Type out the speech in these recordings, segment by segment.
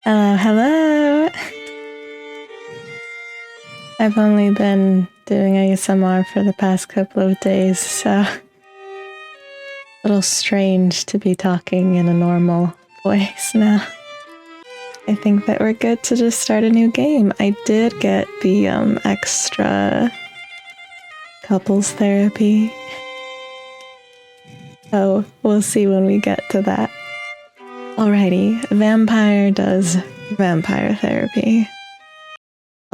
Hello. I've only been doing ASMR for the past couple of days, so a little strange to be talking in a normal voice now. I think that we're good to just start a new game. I did get the extra couples therapy, so we'll see when we get to that. Alrighty, vampire does vampire therapy.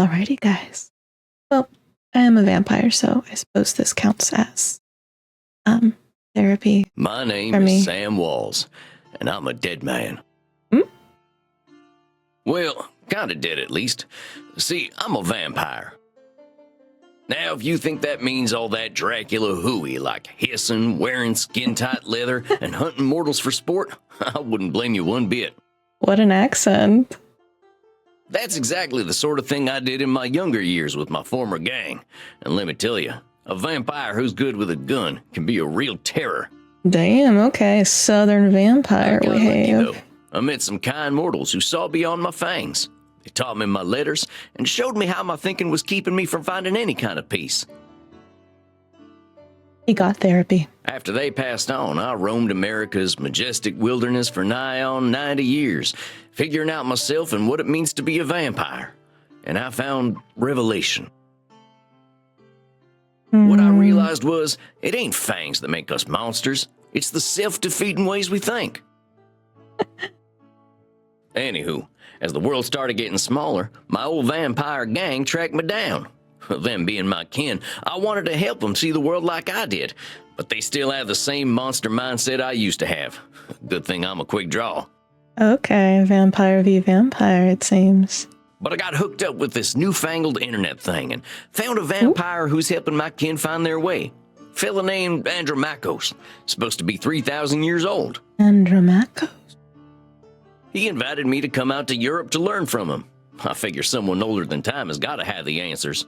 Alrighty, guys. Well, I am a vampire, so I suppose this counts as therapy. My name is Sam Walls, and I'm a dead man. Well, kinda dead at least. See, I'm a vampire. Now, if you think that means all that Dracula hooey, like hissing, wearing skin-tight leather, and hunting mortals for sport, I wouldn't blame you one bit. What an accent. That's exactly the sort of thing I did in my younger years with my former gang. And let me tell you, a vampire who's good with a gun can be a real terror. Damn, okay, southern vampire I got lucky, wave. though. I met some kind mortals who saw beyond my fangs. They taught me my letters and showed me how my thinking was keeping me from finding any kind of peace. He got therapy. After they passed on, I roamed America's majestic wilderness for nigh on 90 years, figuring out myself and what it means to be a vampire. And I found revelation. What I realized was, it ain't fangs that make us monsters. It's the self-defeating ways we think. Anywho, as the world started getting smaller, my old vampire gang tracked me down. Them being my kin, I wanted to help them see the world like I did, but they still have the same monster mindset I used to have. Good thing I'm a quick draw. Okay, vampire v vampire, it seems. But I got hooked up with this newfangled internet thing and found a vampire who's helping my kin find their way. Fella named Andromachos, supposed to be 3,000 years old. Andromachos? He invited me to come out to Europe to learn from him. I figure someone older than time has got to have the answers.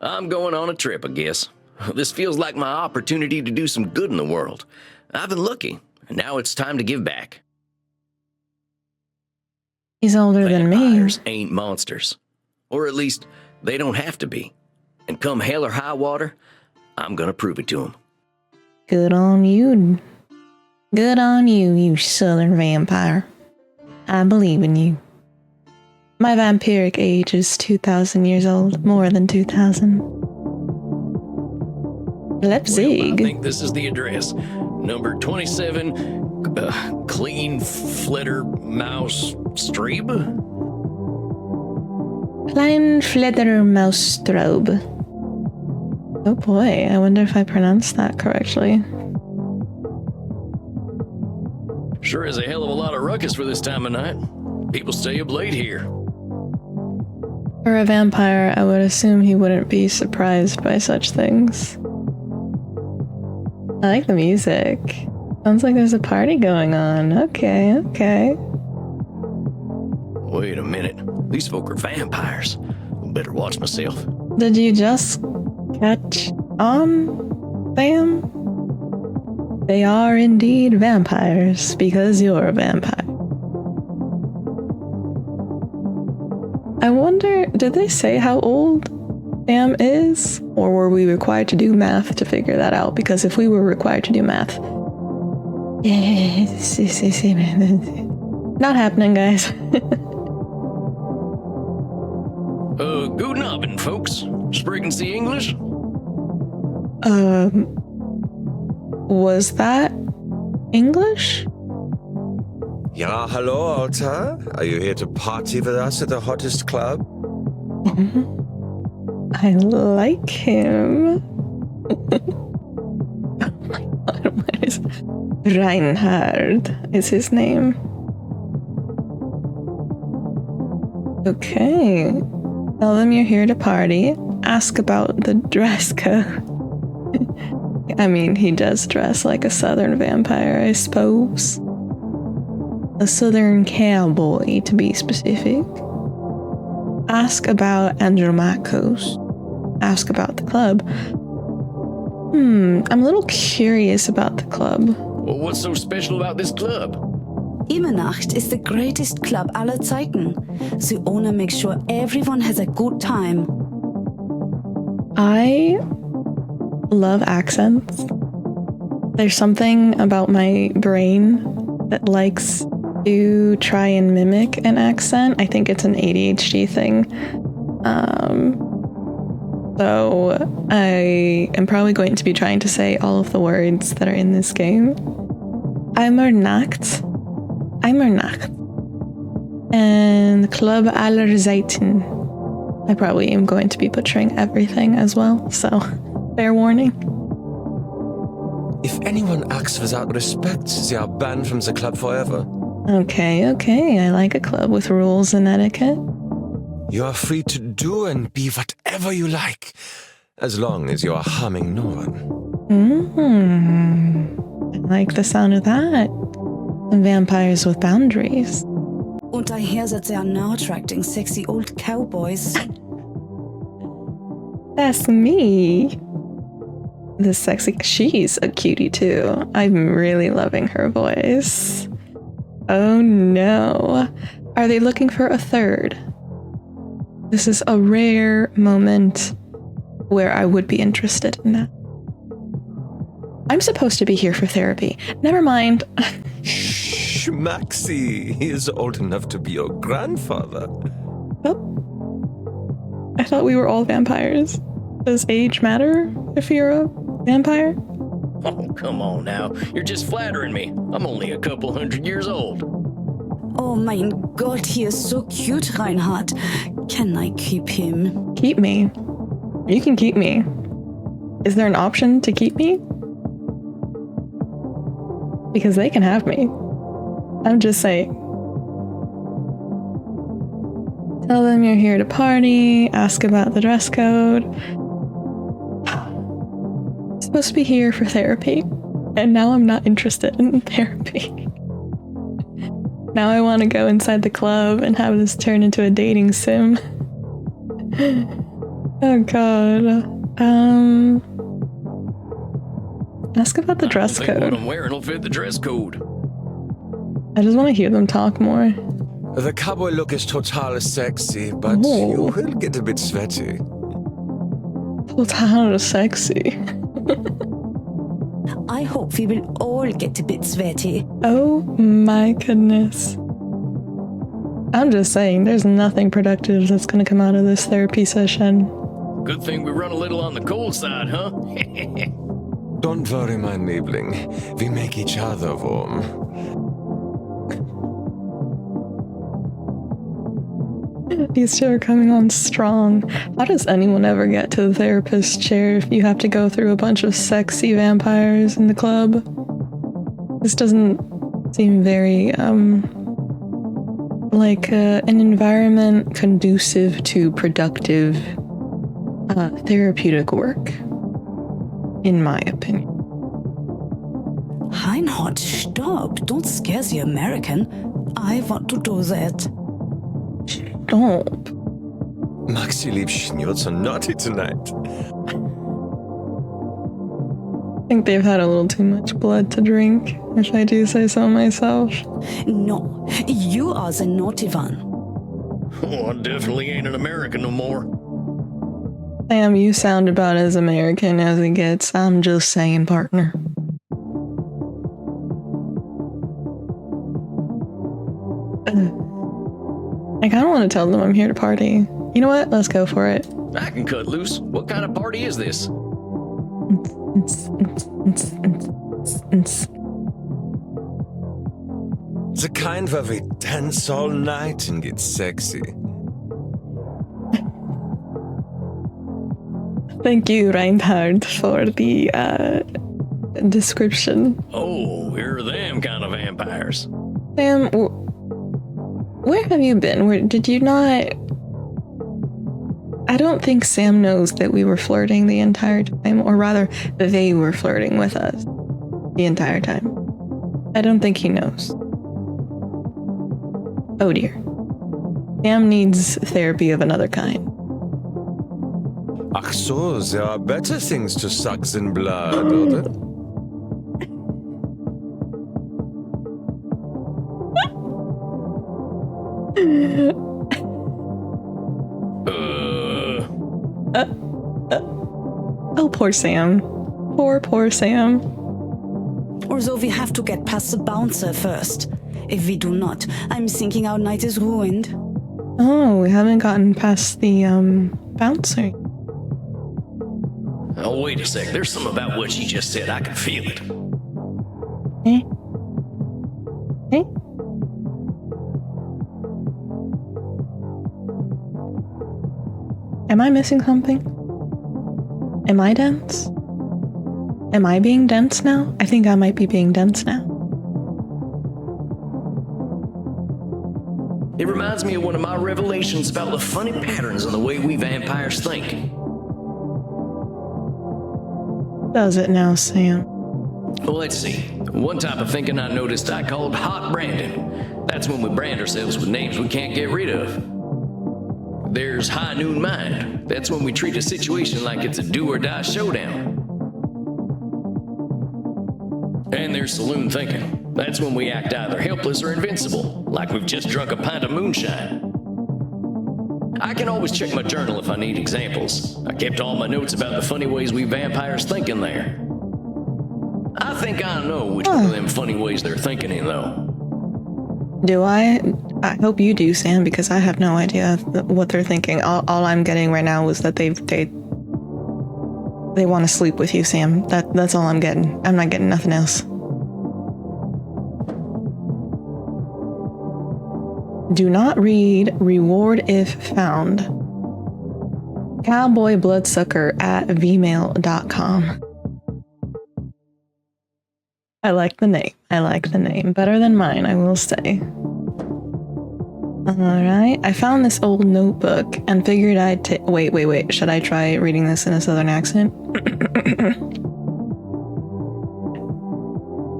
I'm going on a trip, I guess. This feels like my opportunity to do some good in the world. I've been lucky, and now it's time to give back. He's older than me. Vampires ain't monsters. Or at least, they don't have to be. And come hell or high water, I'm gonna prove it to them. Good on you. Good on you, you southern vampire. I believe in you. My vampiric age is 2,000 years old, more than 2,000. Leipzig. Well, I think this is the address. Number 27, Clean Flitter Mouse Streeb? Klein Flitter Mousstrobe. Oh boy, I wonder if I pronounced that correctly. Sure is a hell of a lot of ruckus for this time of night. People stay up late here. For a vampire, I would assume he wouldn't be surprised by such things. I like the music. Sounds like there's a party going on. Okay. Wait a minute. These folk are vampires. Better watch myself. Did you just catch on, Sam? They are indeed vampires, because you're a vampire. I wonder, did they say how old Sam is? Or were we required to do math to figure that out? Because if we were required to do math... Not happening, guys. Guten Abend, folks. Sprechen Sie English? Was that English? Ja, hello, Alta. Are you here to party with us at the hottest club? I like him. Oh my god, what is... Reinhard is his name. Okay. Tell them you're here to party. Ask about the dress code. I mean, he does dress like a southern vampire, I suppose. A southern cowboy, to be specific. Ask about Andromachos. Ask about the club. I'm a little curious about the club. Well, what's so special about this club? Immernacht is the greatest club aller Zeiten. The owner makes sure everyone has a good time. I love accents. There's something about my brain that likes to try and mimic an accent. I think it's an ADHD thing. So I am probably going to be trying to say all of the words that are in this game. Immernacht. And Club Allerzeiten. I probably am going to be butchering everything as well, so fair warning. If anyone acts without respect, they are banned from the club forever. Okay, I like a club with rules and etiquette. You are free to do and be whatever you like, as long as you are harming no one. I like the sound of that. Vampires with boundaries. Und I hear that they are now attracting sexy old cowboys. That's me. The sexy. She's a cutie too. I'm really loving her voice. Oh no. Are they looking for a third? This is a rare moment where I would be interested in that. I'm supposed to be here for therapy. Never mind. Shh, Maxie. He is old enough to be your grandfather. Oh. I thought we were all vampires. Does age matter if you're a vampire? Oh, come on now. You're just flattering me. I'm only a couple 100 years old. Oh mein Gott, he is so cute, Reinhard. Can I keep him? Keep me. You can keep me. Is there an option to keep me? Because they can have me. I'm just saying. Tell them you're here to party, ask about the dress code. I'm supposed to be here for therapy, and now I'm not interested in therapy. Now I want to go inside the club and have this turn into a dating sim. Oh god. Ask about the dress code. What I'm wearing will fit the dress code. I just want to hear them talk more. The cowboy look is totally sexy, but you will get a bit sweaty. Total sexy. I hope we will all get a bit sweaty. Oh my goodness. I'm just saying, there's nothing productive that's going to come out of this therapy session. Good thing we run a little on the cold side, huh? Don't worry, my Liebling. We make each other warm. These two are coming on strong. How does anyone ever get to the therapist chair if you have to go through a bunch of sexy vampires in the club? This doesn't seem very, like an environment conducive to productive therapeutic work, in my opinion. Reinhard, stop. Don't scare the American. I want to do that. Stop. Maxi Liebchen, you're so naughty tonight. I think they've had a little too much blood to drink, if I do say so myself. No, you are the naughty one. Oh, I definitely ain't an American no more. Sam, you sound about as American as it gets. I'm just saying, partner. I kind of want to tell them I'm here to party. You know what? Let's go for it. I can cut loose. What kind of party is this? The kind where we dance all night and get sexy. Thank you, Reinhard, for the description. Oh, here are them kind of vampires. Sam, where have you been? Did you not... I don't think Sam knows that we were flirting the entire time, or rather, they were flirting with us the entire time. I don't think he knows. Oh dear. Sam needs therapy of another kind. Ach so, there are better things to suck than blood, oder? Oh, poor Sam. Poor Sam. Or so we have to get past the bouncer first. If we do not, I'm thinking our night is ruined. Oh, we haven't gotten past the, bouncer. Oh, wait a sec. There's something about what she just said. I can feel it. Eh? Eh? Am I missing something? Am I dense? Am I being dense now? I think I might be being dense now. It reminds me of one of my revelations about the funny patterns in the way we vampires think. Does it now, Sam? Well, let's see. One type of thinking I noticed I called hot branding. That's when we brand ourselves with names we can't get rid of. There's high noon mind. That's when we treat a situation like it's a do or die showdown. And there's saloon thinking. That's when we act either helpless or invincible, like we've just drunk a pint of moonshine. I can always check my journal if I need examples. I kept all my notes about the funny ways we vampires think in there. I think I know which one of them funny ways they're thinking in, though. Do I? I hope you do, Sam, because I have no idea what they're thinking. All I'm getting right now was that they want to sleep with you, Sam. That's all I'm getting. I'm not getting nothing else. Do not read reward if found. Cowboybloodsucker@vmail.com. I like the name. Better than mine, I will say. Alright, I found this old notebook and figured I'd take... Wait. Should I try reading this in a southern accent?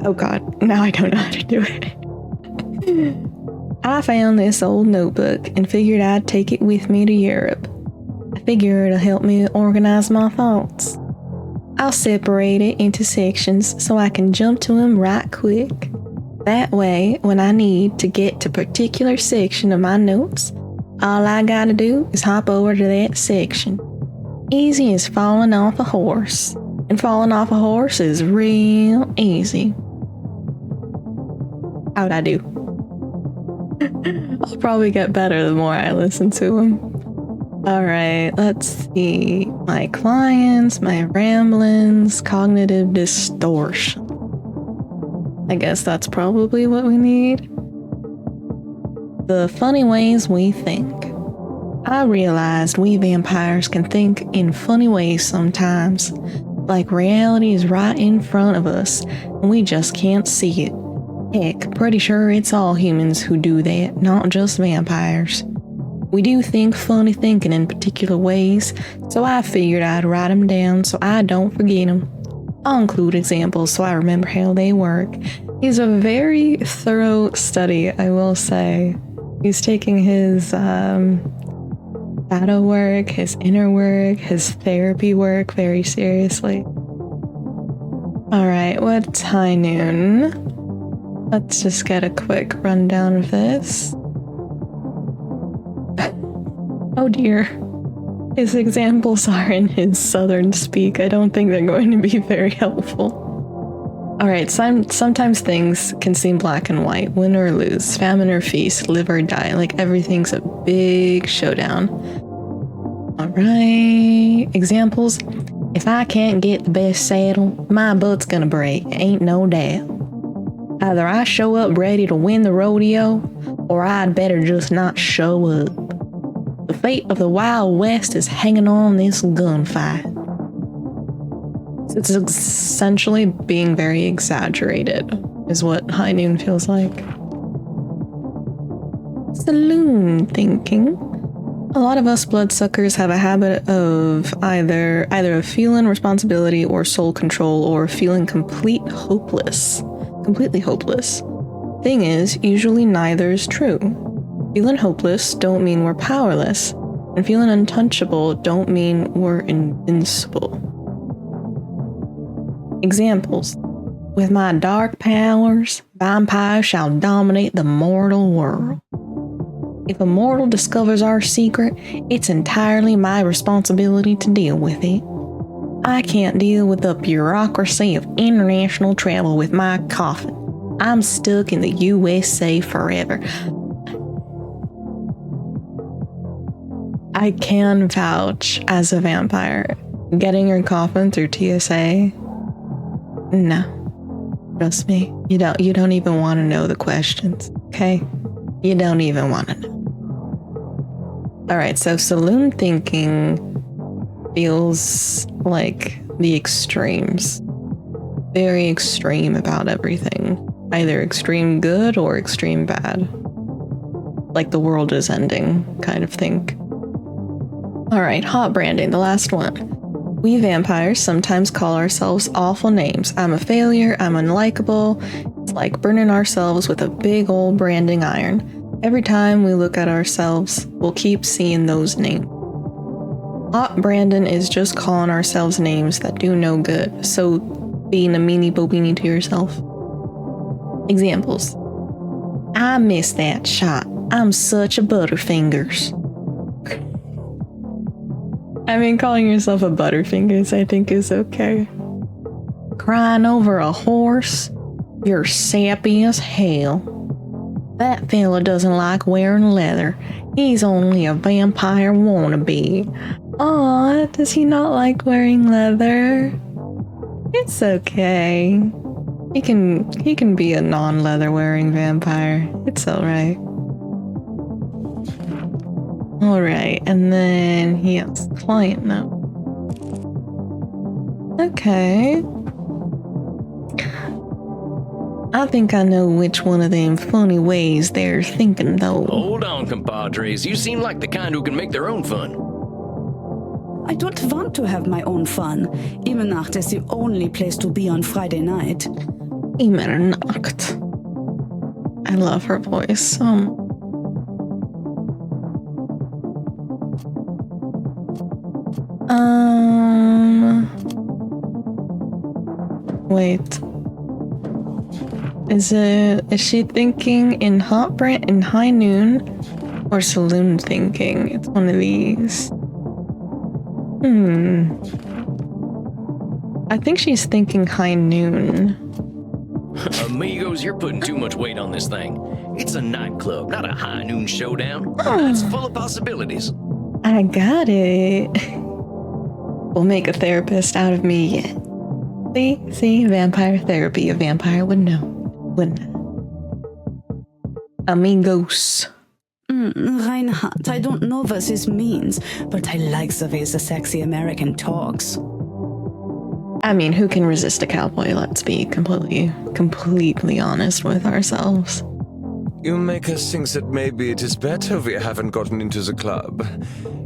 Oh god, now I don't know how to do it. I found this old notebook and figured I'd take it with me to Europe. I figure it'll help me organize my thoughts. I'll separate it into sections so I can jump to them right quick. That way, when I need to get to a particular section of my notes, all I gotta do is hop over to that section. Easy as falling off a horse. And falling off a horse is real easy. How'd I do? I'll probably get better the more I listen to him. Alright, let's see. My clients, my ramblings, cognitive distortion. I guess that's probably what we need. The funny ways we think. I realized we vampires can think in funny ways sometimes. Like reality is right in front of us, and we just can't see it. Heck, pretty sure it's all humans who do that, not just vampires. We do think funny thinking in particular ways, so I figured I'd write them down so I don't forget them. I'll include examples so I remember how they work. He's a very thorough study, I will say. He's taking his shadow work, his inner work, his therapy work very seriously. Alright, what's high noon? Let's just get a quick rundown of this. Oh dear. His examples are in his southern speak. I don't think they're going to be very helpful. Alright, sometimes things can seem black and white. Win or lose, famine or feast, live or die. Like everything's a big showdown. Alright, examples. If I can't get the best saddle, my butt's gonna break, ain't no doubt. Either I show up ready to win the rodeo, or I'd better just not show up. The fate of the Wild West is hanging on this gunfight. It's essentially being very exaggerated, is what high noon feels like. Saloon thinking. A lot of us bloodsuckers have a habit of either of feeling responsibility or soul control, or feeling completely hopeless. Thing is, usually neither is true. Feeling hopeless don't mean we're powerless, and feeling untouchable don't mean we're invincible. Examples. With my dark powers, vampires shall dominate the mortal world. If a mortal discovers our secret, it's entirely my responsibility to deal with it. I can't deal with the bureaucracy of international travel with my coffin. I'm stuck in the USA forever. I can vouch as a vampire. Getting your coffin through TSA? No. Trust me. You don't even want to know the questions, okay? You don't even want to know. Alright, so saloon thinking feels like the extremes. Very extreme about everything. Either extreme good or extreme bad. Like the world is ending kind of thing. Alright, hot branding, the last one. We vampires sometimes call ourselves awful names. I'm a failure, I'm unlikable. It's like burning ourselves with a big old branding iron. Every time we look at ourselves, we'll keep seeing those names. Hot branding is just calling ourselves names that do no good, so being a meanie bobini to yourself. Examples. I missed that shot. I'm such a butterfingers. I mean, calling yourself a butterfingers, I think, is okay. Crying over a horse? You're sappy as hell. That fella doesn't like wearing leather. He's only a vampire wannabe. Aw, does he not like wearing leather? It's okay. He can be a non-leather wearing vampire. It's alright. Alright, and then he has client now. Okay. I think I know which one of them funny ways they're thinking, though. Hold on, compadres. You seem like the kind who can make their own fun. I don't want to have my own fun. Immernacht is the only place to be on Friday night. Immernacht. I love her voice. Wait. Is she thinking in in high noon or saloon thinking? It's one of these. I think she's thinking high noon. Amigos, you're putting too much weight on this thing. It's a nightclub, not a high noon showdown. It's full of possibilities. I got it. We'll make a therapist out of me yet. See, vampire therapy. A vampire would know. Wouldn't it? Amigos. Reinhard, I don't know what this means, but I like the way the sexy American talks. I mean, who can resist a cowboy? Let's be completely honest with ourselves. You make us think that maybe it is better we haven't gotten into the club,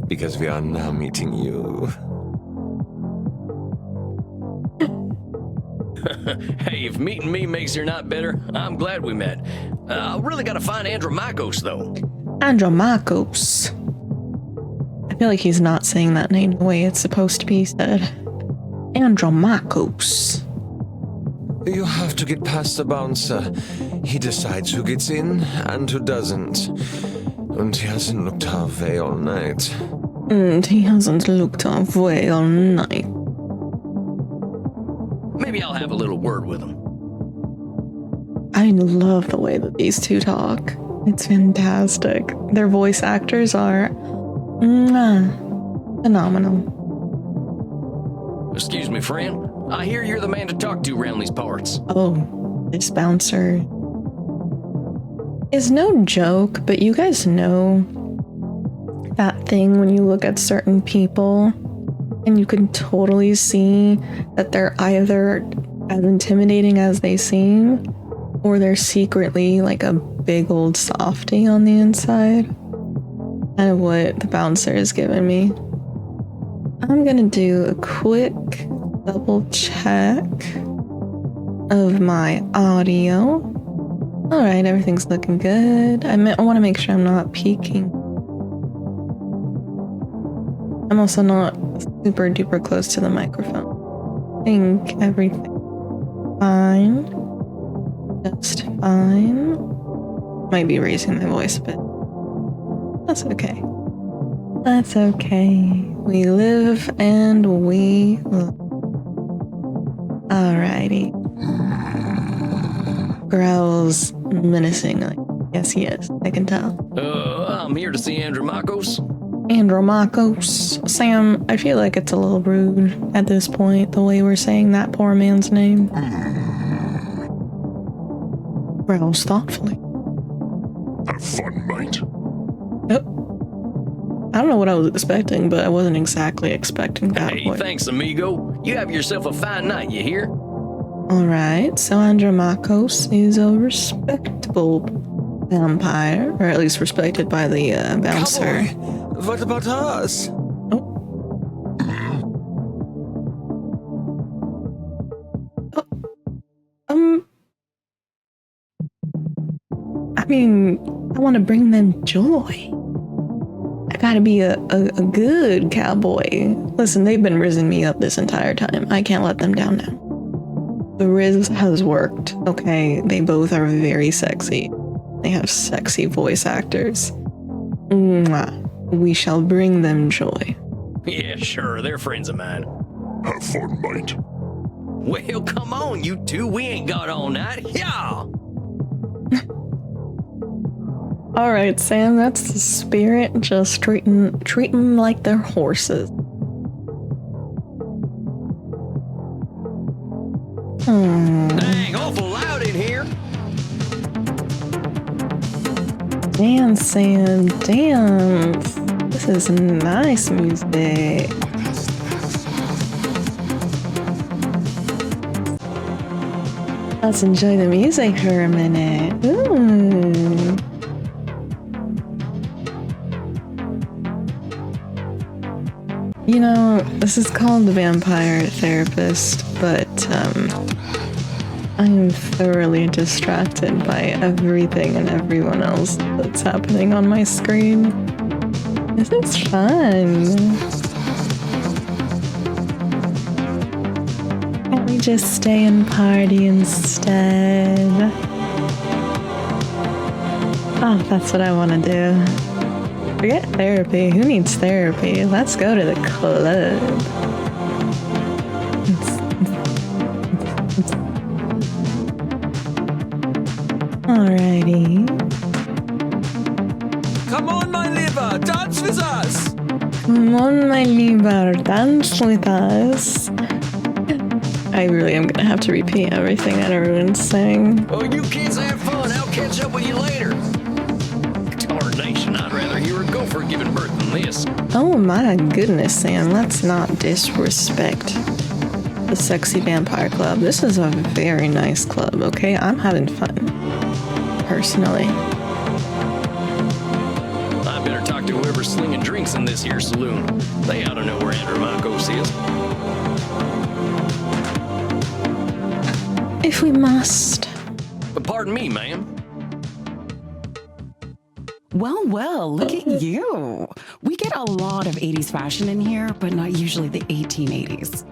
because we are now meeting you. Hey, if meeting me makes your night better, I'm glad we met. I really gotta find Andromachos, though. Andromachos. I feel like he's not saying that name the way it's supposed to be said. Andromachos. You have to get past the bouncer. He decides who gets in and who doesn't. And he hasn't looked our way all night. And he hasn't looked our way all night. Maybe I'll have a little word with him. I love the way that these two talk. It's fantastic. Their voice actors are phenomenal. Excuse me, friend. I hear you're the man to talk to around these parts. Oh, this bouncer is no joke, but you guys know that thing when you look at certain people and you can totally see that they're either as intimidating as they seem or they're secretly like a big old softie on the inside. Kind of what the bouncer is giving me. I'm gonna do a quick double check of my audio. Alright, everything's looking good. I want to make sure I'm not peeking. I'm also not super duper close to the microphone. I think everything fine. Just fine. Might be raising my voice a bit. That's okay. That's okay. We live and we love. Alrighty. Growls menacingly. Yes, he is. I can tell. I'm here to see Andromachos. Andromachos. Sam, I feel like it's a little rude at this point, the way we're saying that poor man's name. Growls thoughtfully. Have fun, mate. Oh. I don't know what I was expecting, but I wasn't exactly expecting that. Hey, thanks, amigo. You have yourself a fine night, you hear? Alright, so Andromachos is a respectable vampire, or at least respected by the bouncer. Cowboy, what about us? I mean, I want to bring them joy. I gotta be a good cowboy. Listen, they've been rizzing me up this entire time. I can't let them down now. The Riz has worked, okay? They both are very sexy. They have sexy voice actors. Mwah. We shall bring them joy. Yeah, sure, they're friends of mine. Have fun, mate. Well, come on, you two. We ain't got all night. Yeah! Alright, Sam, that's the spirit. Just treat them like they're horses. Dang, awful loud in here. Dance, Sam, dance. This is nice music. Let's enjoy the music for a minute. Ooh. You know, this is called the Vampire Therapist, but I am thoroughly distracted by everything and everyone else that's happening on my screen. This is fun. Can't we just stay and party instead? Oh, that's what I want to do. Forget therapy. Who needs therapy? Let's go to the club. Alrighty. Come on, my liver, dance with us! Come on, my liver, dance with us. I really am gonna have to repeat everything that everyone's saying. Oh, you kids have fun. I'll catch up with you later. Darnation, I'd rather hear a gopher giving birth than this. Oh my goodness, Sam, let's not disrespect the Sexy Vampire Club. This is a very nice club, okay? I'm having fun, personally. I better talk to whoever's slinging drinks in this here saloon. They ought to know where Andromachos is. If we must. But pardon me, ma'am. Well, look at you. We get a lot of 80s fashion in here, but not usually the 1880s.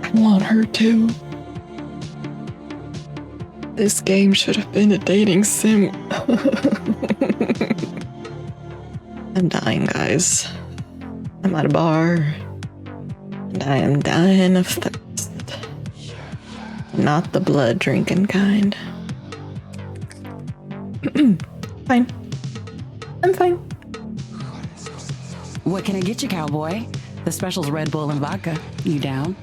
I want her to. This game should have been a dating sim. I'm dying, guys. I'm at a bar, and I am dying of thirst. Not the blood drinking kind. Fine. I'm fine. What can I get you, cowboy? The special's Red Bull and vodka. You down?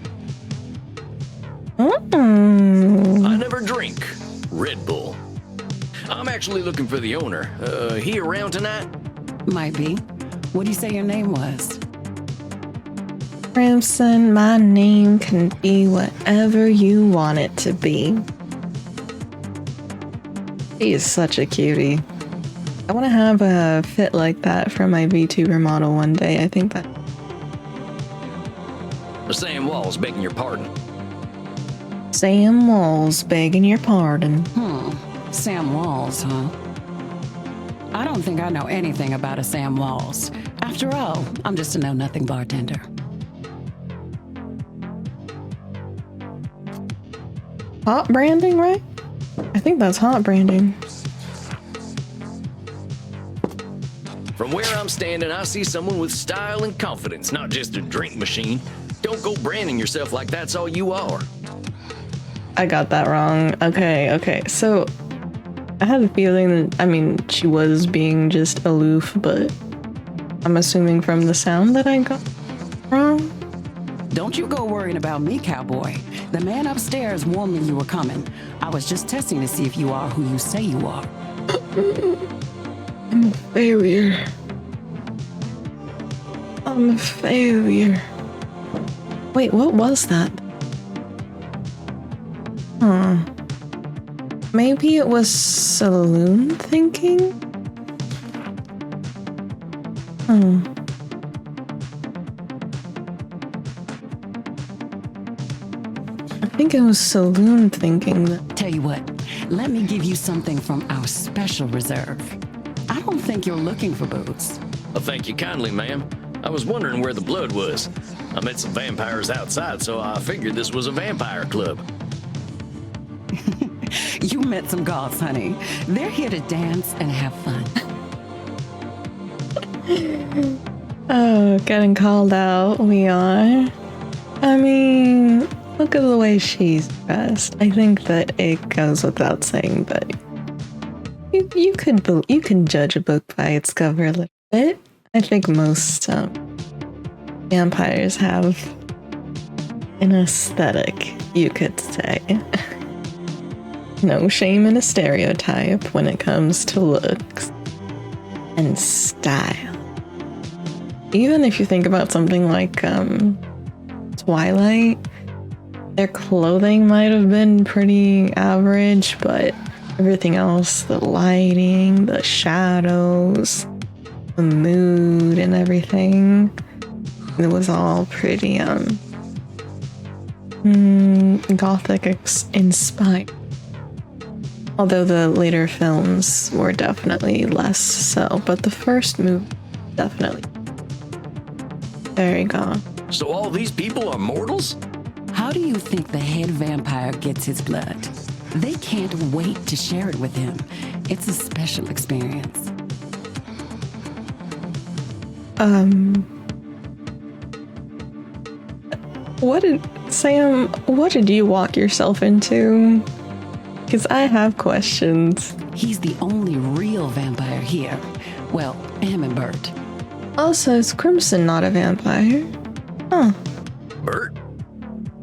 I never drink Red Bull. I'm actually looking for the owner. He around tonight? Might be. What do you say your name was? Crimson, my name can be whatever you want it to be. He is such a cutie. I want to have a fit like that for my VTuber model one day. I think that... Sam Walls begging your pardon. Sam Walls begging your pardon. Sam Walls, huh? I don't think I know anything about a Sam Walls. After all, I'm just a know-nothing bartender. Hot branding, right? I think that's hot branding. From where I'm standing, I see someone with style and confidence, not just a drink machine. Don't go branding yourself like that's all you are. I got that wrong. Okay. So I had a feeling that, she was being just aloof, but I'm assuming from the sound that I got wrong. Don't you go worrying about me, cowboy. The man upstairs warned me you were coming. I was just testing to see if you are who you say you are. I'm a failure. Wait, what was that? Maybe it was saloon thinking? I think it was saloon thinking that. Tell you what, let me give you something from our special reserve. I don't think you're looking for booze. Well, thank you kindly, ma'am. I was wondering where the blood was. I met some vampires outside, so I figured this was a vampire club. You met some goths, honey. They're here to dance and have fun. Oh, getting called out, we are. Look at the way she's dressed. I think that it goes without saying, but you can judge a book by its cover a little bit. I think most vampires have an aesthetic, you could say. No shame in a stereotype when it comes to looks and style. Even if you think about something like Twilight, their clothing might have been pretty average, but everything else, the lighting, the shadows, the mood and everything, it was all pretty gothic inspired. Although the later films were definitely less so, but the first movie definitely very gone. So all these people are mortals? How do you think the head vampire gets his blood? They can't wait to share it with him. It's a special experience. What did you walk yourself into? Because I have questions. He's the only real vampire here. Well, him and Bert. Also, is Crimson not a vampire? Huh. Bert?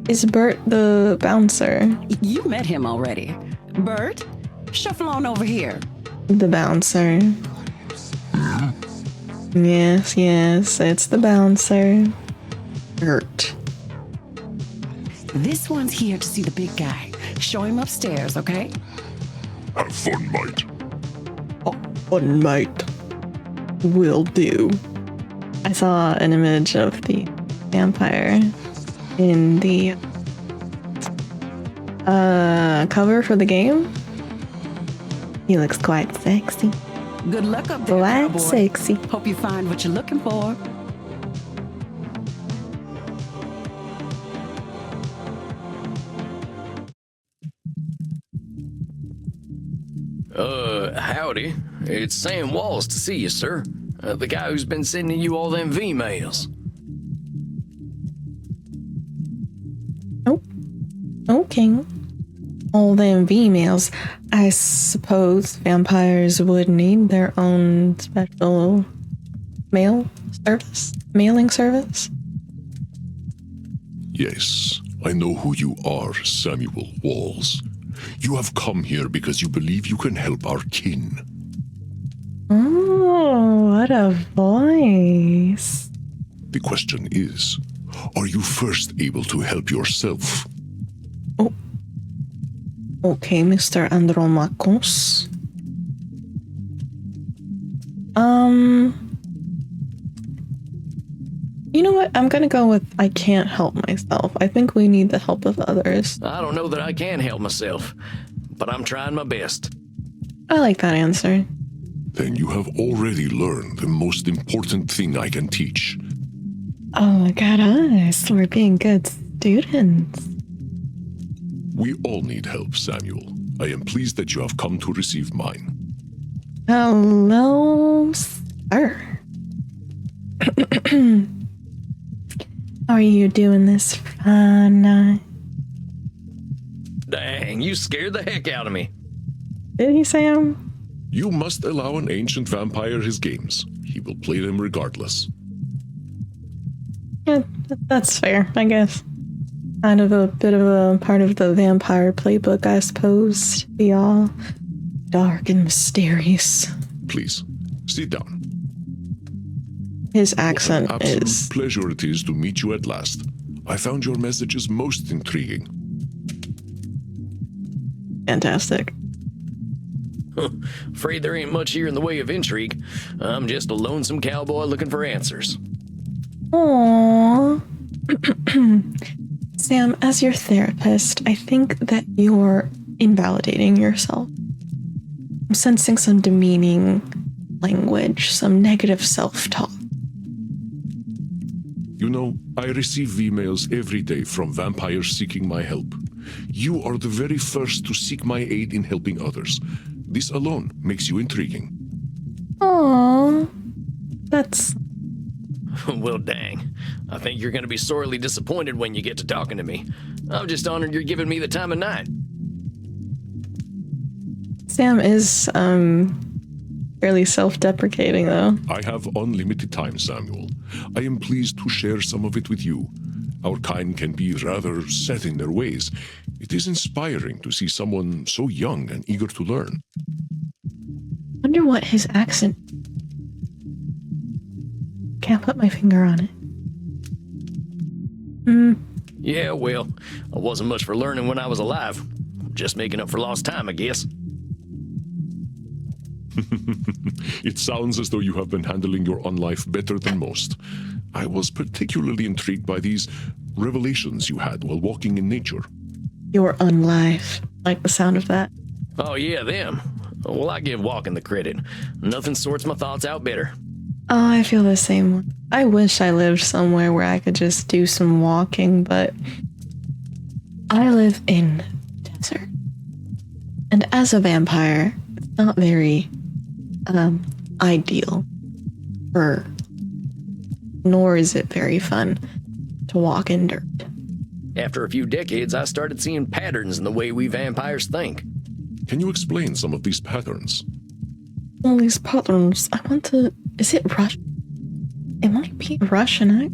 Is Bert the bouncer? You met him already. Bert, shuffle on over here. The bouncer. Yes, it's the bouncer. Bert. This one's here to see the big guy. Show him upstairs, okay? Have fun, mate. Fun, mate. Will do. I saw an image of the vampire in the cover for the game. He looks quite sexy. Good luck up there, Quite cowboy. sexy. Hope you find what you're looking for. Howdy. It's Sam Walls to see you, sir. The guy who's been sending you all them V-mails. Oh, okay. All them V-mails. I suppose vampires would need their own special mailing service. Yes, I know who you are, Samuel Walls. You have come here because you believe you can help our kin. Oh, what a voice. The question is, are you first able to help yourself? Oh. Okay, Mr. Andromakos. You know what? I'm gonna go with I can't help myself. I think we need the help of others. I don't know that I can help myself, but I'm trying my best. I like that answer. Then you have already learned the most important thing I can teach. Oh, look at us. We're being good students. We all need help, Samuel. I am pleased that you have come to receive mine. Hello, sir. How are you doing this fine night? Dang, you scared the heck out of me. Did he, Sam? You must allow an ancient vampire his games. He will play them regardless. Yeah, that's fair, I guess. Kind of a bit of a part of the vampire playbook, I suppose. To be all dark and mysterious. Please, sit down. His accent What an absolute is... pleasure it is to meet you at last. I found your messages most intriguing. fantastic. Afraid there ain't much here in the way of intrigue. I'm just a lonesome cowboy looking for answers. Aww. Sam, as your therapist, I think that you're invalidating yourself. I'm sensing some demeaning language, some negative self-talk. You know, I receive emails every day from vampires seeking my help. You are the very first to seek my aid in helping others. This alone makes you intriguing. Aww. That's... Well, dang. I think you're going to be sorely disappointed when you get to talking to me. I'm just honored you're giving me the time of night. Sam is, fairly self-deprecating, though. I have unlimited time, Samuel. I am pleased to share some of it with you. Our kind can be rather set in their ways. It is inspiring to see someone so young and eager to learn. Wonder what his accent... Can't put my finger on it. Yeah, well, I wasn't much for learning when I was alive. Just making up for lost time, I guess. It sounds as though you have been handling your own life better than most. I was particularly intrigued by these revelations you had while walking in nature. Your unlife. Like the sound of that. Oh, yeah, them. Well, I give walking the credit. Nothing sorts my thoughts out better. Oh, I feel the same. I wish I lived somewhere where I could just do some walking, but I live in the desert. And as a vampire, it's not very ideal, nor is it very fun to walk in dirt. After a few decades, I started seeing patterns in the way we vampires think. Can you explain some of these patterns? All these patterns, I want to... Is it Russian? It might be Russian,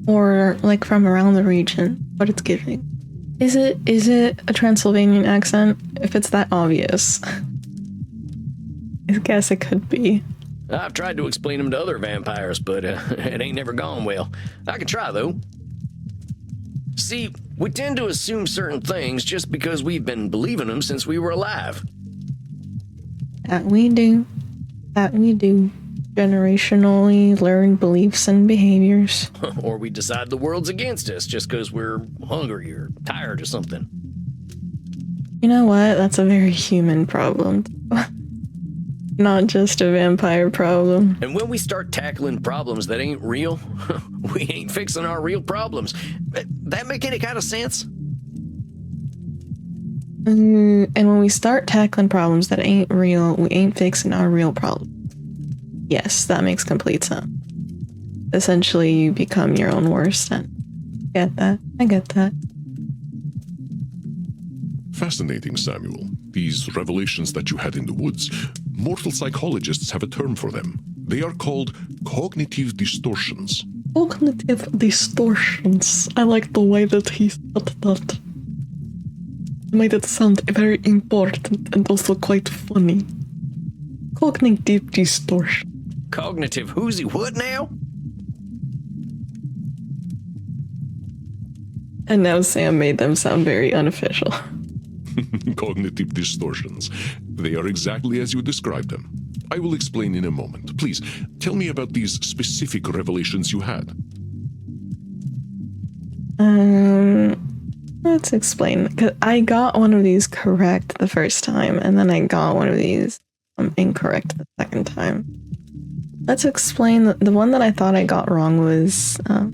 or like from around the region, what it's giving. Is it a Transylvanian accent? If it's that obvious. I guess it could be. I've tried to explain them to other vampires, but it ain't never gone well. I can try, though. See, we tend to assume certain things just because we've been believing them since we were alive. That we do. Generationally learned beliefs and behaviors. Or we decide the world's against us just because we're hungry or tired or something. You know what? That's a very human problem. Not just a vampire problem. And when we start tackling problems that ain't real, we ain't fixing our real problems. That make any kind of sense? And when we start tackling problems that ain't real, we ain't fixing our real problem. Yes, that makes complete sense. Essentially, you become your own worst enemy. Get that? I get that. Fascinating, Samuel. These revelations that you had in the woods. Mortal psychologists have a term for them. They are called cognitive distortions. Cognitive distortions. I like the way that he said that. It made it sound very important and also quite funny. Cognitive distortion. Cognitive whoozy what now? And now Sam made them sound very unofficial. Cognitive distortions. They are exactly as you described them. I will explain in a moment. Please, tell me about these specific revelations you had. Let's explain. 'Cause I got one of these correct the first time, and then I got one of these incorrect the second time. Let's explain. The one that I thought I got wrong was I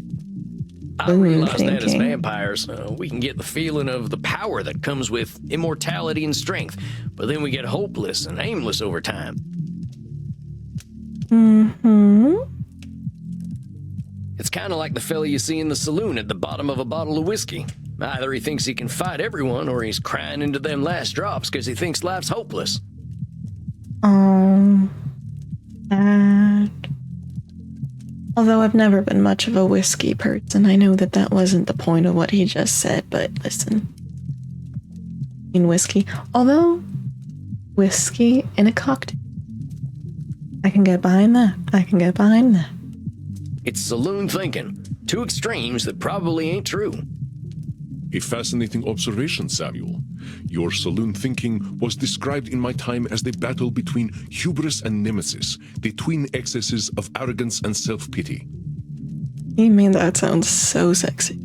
realize that as thinking. vampires, we can get the feeling of the power that comes with immortality and strength, but then we get hopeless and aimless over time. kind of like the fella you see in the saloon at the bottom of a bottle of whiskey. Either he thinks he can fight everyone, or he's crying into them last drops because he thinks life's hopeless. Sad. Although I've never been much of a whiskey person, I know that that wasn't the point of what he just said, but listen. In whiskey. Although, whiskey in a cocktail. I can get behind that. It's saloon thinking. Two extremes that probably ain't true. A fascinating observation, Samuel. Your saloon thinking was described in my time as the battle between hubris and nemesis, the twin excesses of arrogance and self-pity. You mean that sounds so sexy.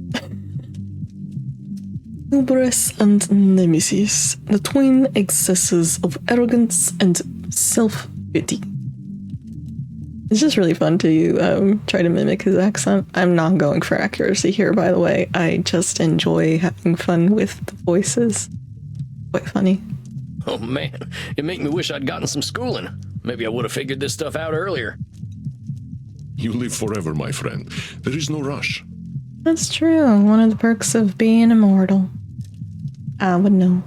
Hubris and nemesis, the twin excesses of arrogance and self-pity. It's just really fun to try to mimic his accent. I'm not going for accuracy here, by the way. I just enjoy having fun with the voices. Quite funny. Oh man, it make me wish I'd gotten some schooling. Maybe I would have figured this stuff out earlier. You live forever, my friend. There is no rush. That's true. One of the perks of being immortal. I would know.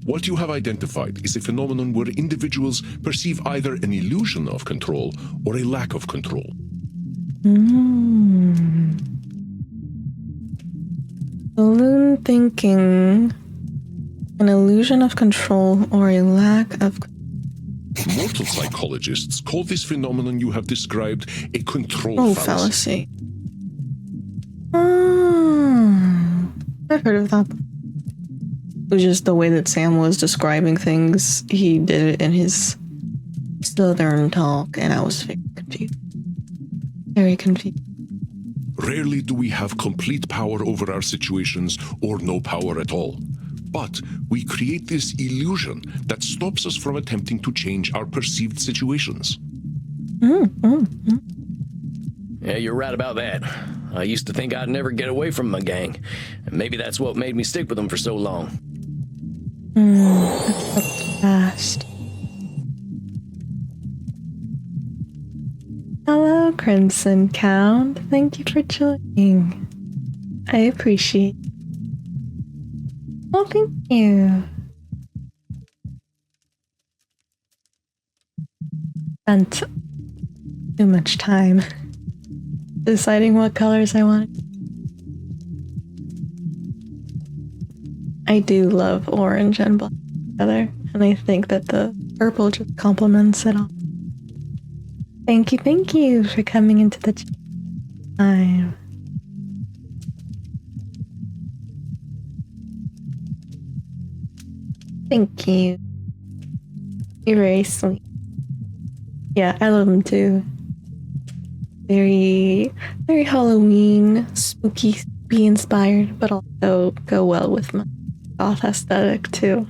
What you have identified is a phenomenon where individuals perceive either an illusion of control or a lack of control. Saloon thinking, an illusion of control or a lack of... Mortal psychologists call this phenomenon you have described a control fallacy. I've heard of that. It was just the way that Sam was describing things. He did it in his southern talk, and I was very confused. Very confused. Rarely do we have complete power over our situations or no power at all. But we create this illusion that stops us from attempting to change our perceived situations. Yeah, you're right about that. I used to think I'd never get away from my gang, and maybe that's what made me stick with them for so long. That's fast. Hello, Crimson Count. Thank you for joining. I appreciate it. Oh, thank you. Spent too much time deciding what colors I wanted. I do love orange and black together, and I think that the purple just complements it all. Thank you for coming into the time. Thank you. You're very sweet. Yeah, I love them too. Very, very Halloween, spooky inspired, but also go well with my goth aesthetic too.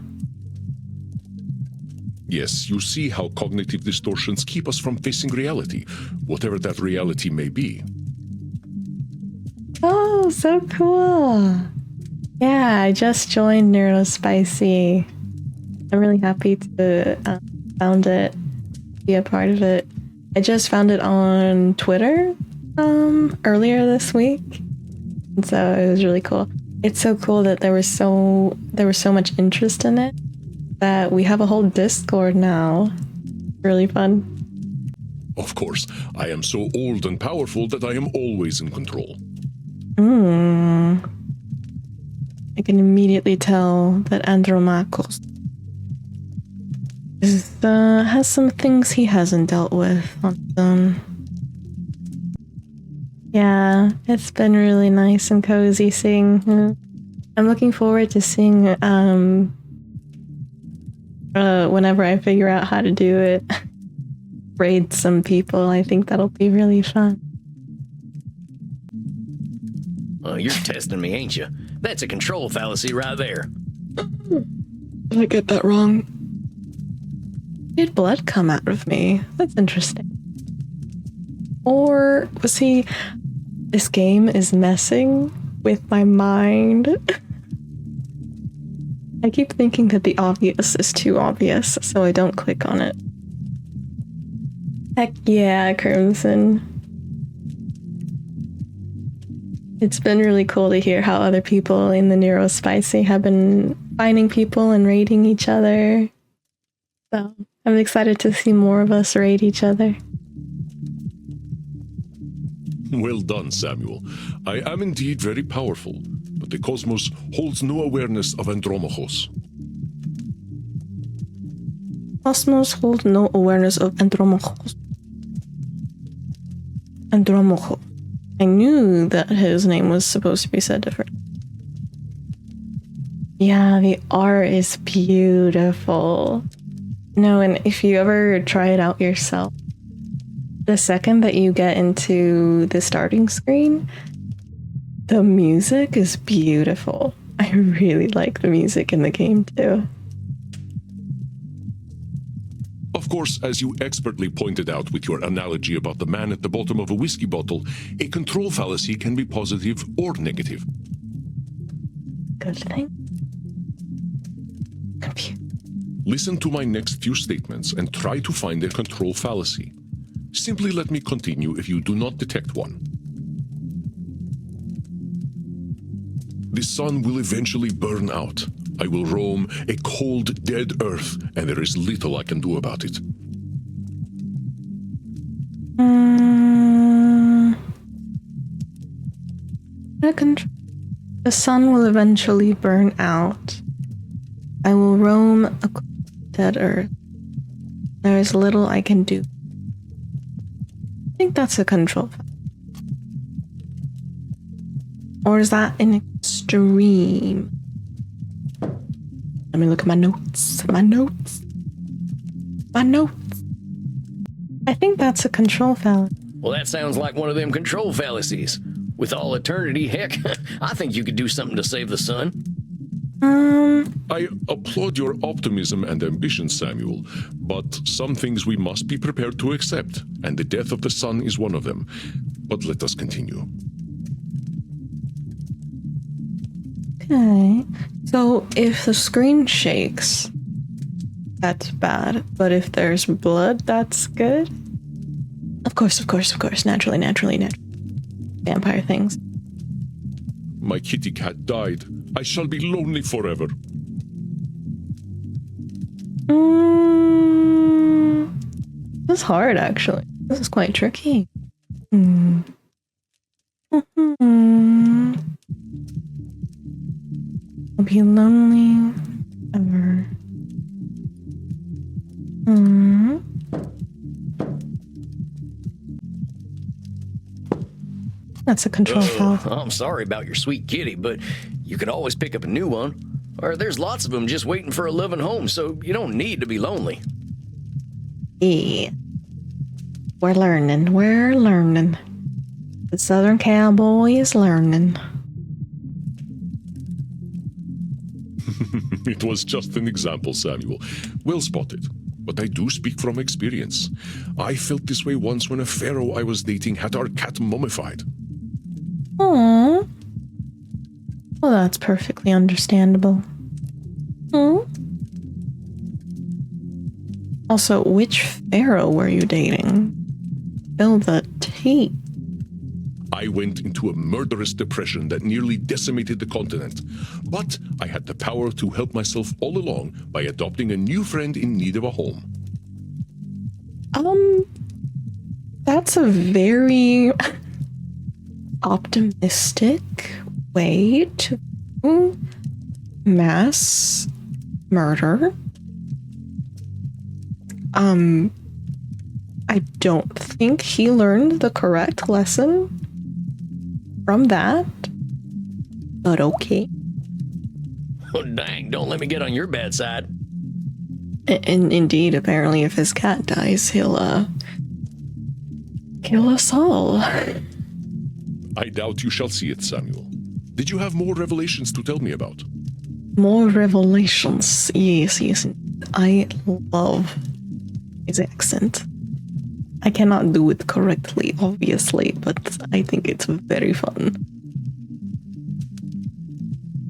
Yes, you see how cognitive distortions keep us from facing reality, whatever that reality may be. Oh, so cool. Yeah, I just joined Neurospicy. I'm really happy to found it, be a part of it. I just found it on Twitter earlier this week, and so it was really cool. It's so cool that there was so much interest in it that we have a whole Discord now. Really fun. Of course, I am so old and powerful that I am always in control. I can immediately tell that Andromachus has some things he hasn't dealt with on his own. Yeah, it's been really nice and cozy seeing. I'm looking forward to seeing whenever I figure out how to do it, raid some people. I think that'll be really fun. Well, you're testing me, ain't you? That's a control fallacy right there. Did I get that wrong? Did blood come out of me? That's interesting. Or was he... This game is messing with my mind. I keep thinking that the obvious is too obvious, so I don't click on it. Heck yeah, Crimson. It's been really cool to hear how other people in the Neurospicy have been finding people and raiding each other. So I'm excited to see more of us raid each other. Well done, Samuel. I am indeed very powerful, but the cosmos holds no awareness of Andromachos. Cosmos hold no awareness of Andromachos. Andromacho. I knew that his name was supposed to be said different. Yeah, the art is beautiful. No, and if you ever try it out yourself, the second that you get into the starting screen, the music is beautiful. I really like the music in the game too. Of course, as you expertly pointed out with your analogy about the man at the bottom of a whiskey bottle, a control fallacy can be positive or negative. Good thing. Confused. Listen to my next few statements and try to find a control fallacy. Simply let me continue if you do not detect one. The sun will eventually burn out. I will roam a cold, dead earth, and there is little I can do about it. The sun will eventually burn out. I will roam a dead earth. There is little I can do. I think that's a control. Or is that an extreme? Let me look at my notes. My notes. I think that's a control fallacy. Well, that sounds like one of them control fallacies. With all eternity, heck, I think you could do something to save the sun. I applaud your optimism and ambition, Samuel, but some things we must be prepared to accept, and the death of the sun is one of them. But let us continue. Okay. So if the screen shakes, that's bad. But if there's blood, that's good. Of course. Naturally. Vampire things. My kitty cat died. I shall be lonely forever. This is hard, actually. This is quite tricky. I'll be lonely ever. That's a control foul. I'm sorry about your sweet kitty, but you can always pick up a new one. Or there's lots of them just waiting for a loving home, so you don't need to be lonely. Yeah. We're learning. The Southern Cowboy is learning. It was just an example, Samuel. Well spotted. But I do speak from experience. I felt this way once when a pharaoh I was dating had our cat mummified. Aww. Well, that's perfectly understandable. Also, which pharaoh were you dating? Spill the tea. I went into a murderous depression that nearly decimated the continent. But I had the power to help myself all along by adopting a new friend in need of a home. That's a very optimistic way to mass murder. I don't think he learned the correct lesson from that, but okay. Oh, dang, don't let me get on your bad side. And indeed, apparently, if his cat dies, he'll, kill us all. I doubt you shall see it, Samuel. Did you have more revelations to tell me about? More revelations. Yes. I love his accent. I cannot do it correctly, obviously, but I think it's very fun.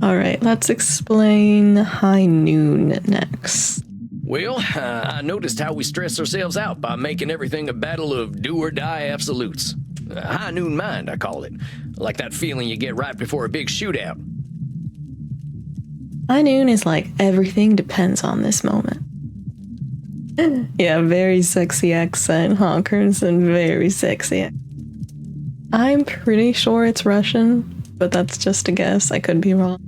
Alright, let's explain High Noon next. Well, I noticed how we stress ourselves out by making everything a battle of do or die absolutes. High noon mind, I call it. Like that feeling you get right before a big shootout. High noon is like everything depends on this moment. Yeah, very sexy accent, honkers, and very sexy. I'm pretty sure it's Russian, but that's just a guess. I could be wrong.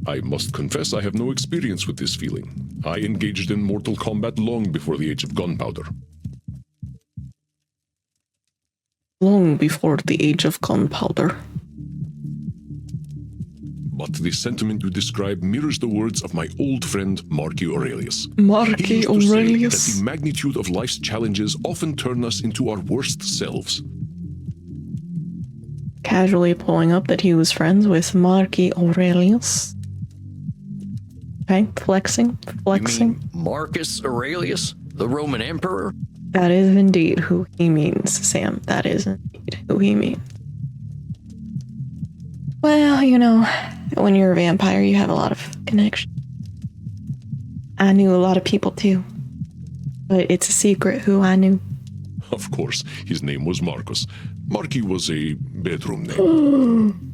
I must confess I have no experience with this feeling. I engaged in Mortal Kombat long before the age of gunpowder. Long before the age of gunpowder. But the sentiment you describe mirrors the words of my old friend Marky Aurelius. Marky He used to say Aurelius. that the magnitude of life's challenges often turn us into our worst selves. Casually pulling up that he was friends with Marky Aurelius. Okay, flexing. You mean Marcus Aurelius, the Roman emperor? That is indeed who he means, Sam. That is indeed who he means. Well, you know, when you're a vampire, you have a lot of connection. I knew a lot of people too, but it's a secret who I knew. Of course, his name was Marcus. Marky was a bedroom name.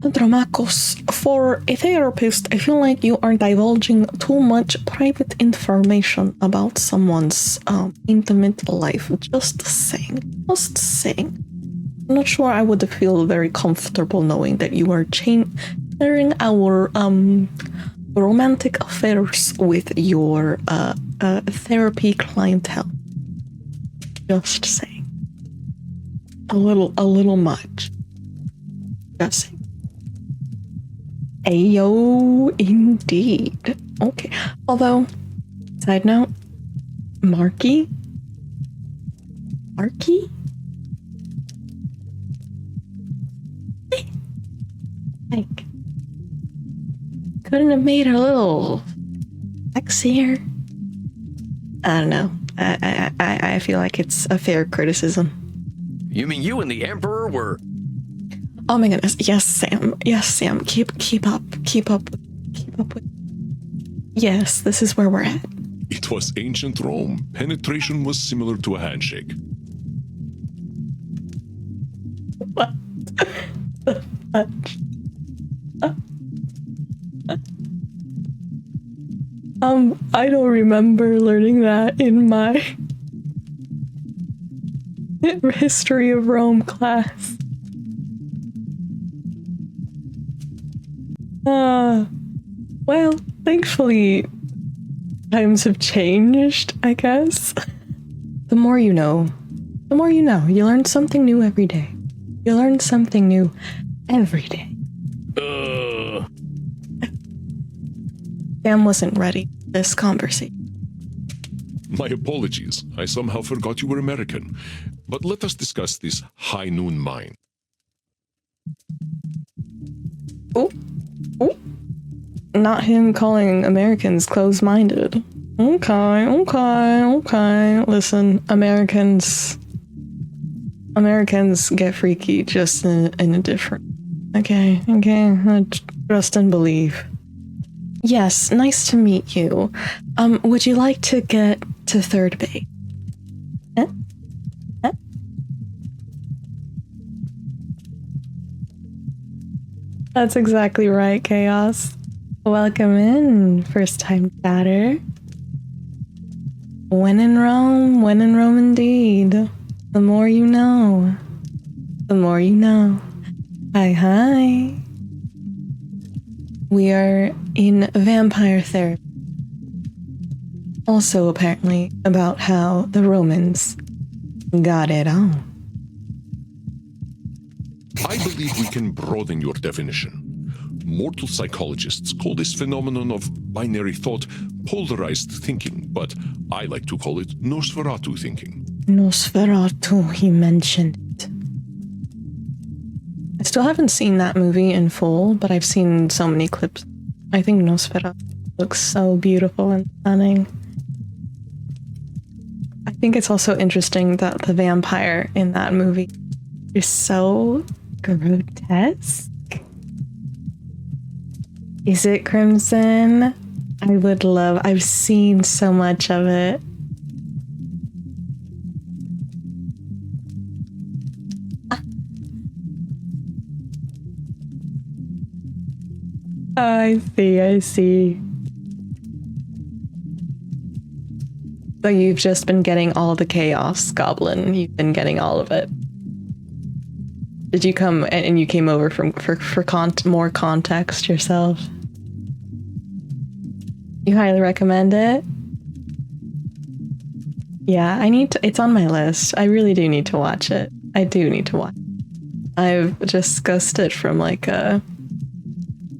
Dramakos, for a therapist, I feel like you are divulging too much private information about someone's intimate life. Just saying. Just saying. I'm not sure I would feel very comfortable knowing that you are sharing our romantic affairs with your therapy clientele. Just saying. A little much. Just saying. Ayo, indeed. Okay. Although, side note, Marky? Like, couldn't have made her a little sexier. I don't know. I feel like it's a fair criticism. You mean you and the emperor were... Oh my goodness. Yes, Sam. Yes, Sam. Keep up. Keep up with. Yes, this is where we're at. It was ancient Rome. Penetration was similar to a handshake. What the fudge? I don't remember learning that in my history of Rome class. Well, thankfully, times have changed, I guess. The more you know. The more you know. You learn something new every day. You learn something new every day. Sam wasn't ready for this conversation. My apologies. I somehow forgot you were American. But let us discuss this high noon mind. Oh. Not him calling Americans closed-minded. Okay. Listen, Americans get freaky just in a different... Okay. Trust and believe. Yes, nice to meet you. Would you like to get to third base? Huh? That's exactly right, Chaos. Welcome in, first-time chatter. When in Rome indeed. The more you know. The more you know. Hi. We are in vampire therapy. Also, apparently, about how the Romans got it on. I believe we can broaden your definition. Mortal psychologists call this phenomenon of binary thought polarized thinking, but I like to call it Nosferatu thinking. Nosferatu, he mentioned it. I still haven't seen that movie in full, but I've seen so many clips. I think Nosferatu looks so beautiful and stunning. I think it's also interesting that the vampire in that movie is so grotesque. Is it Crimson? I would love. I've seen so much of it. I see, I see. So you've just been getting all the chaos, Goblin. You've been getting all of it. Did you come and you came over for more context yourself? You highly recommend it? Yeah, I need to. It's on my list. I really do need to watch it. I do need to watch it. I've discussed it from like a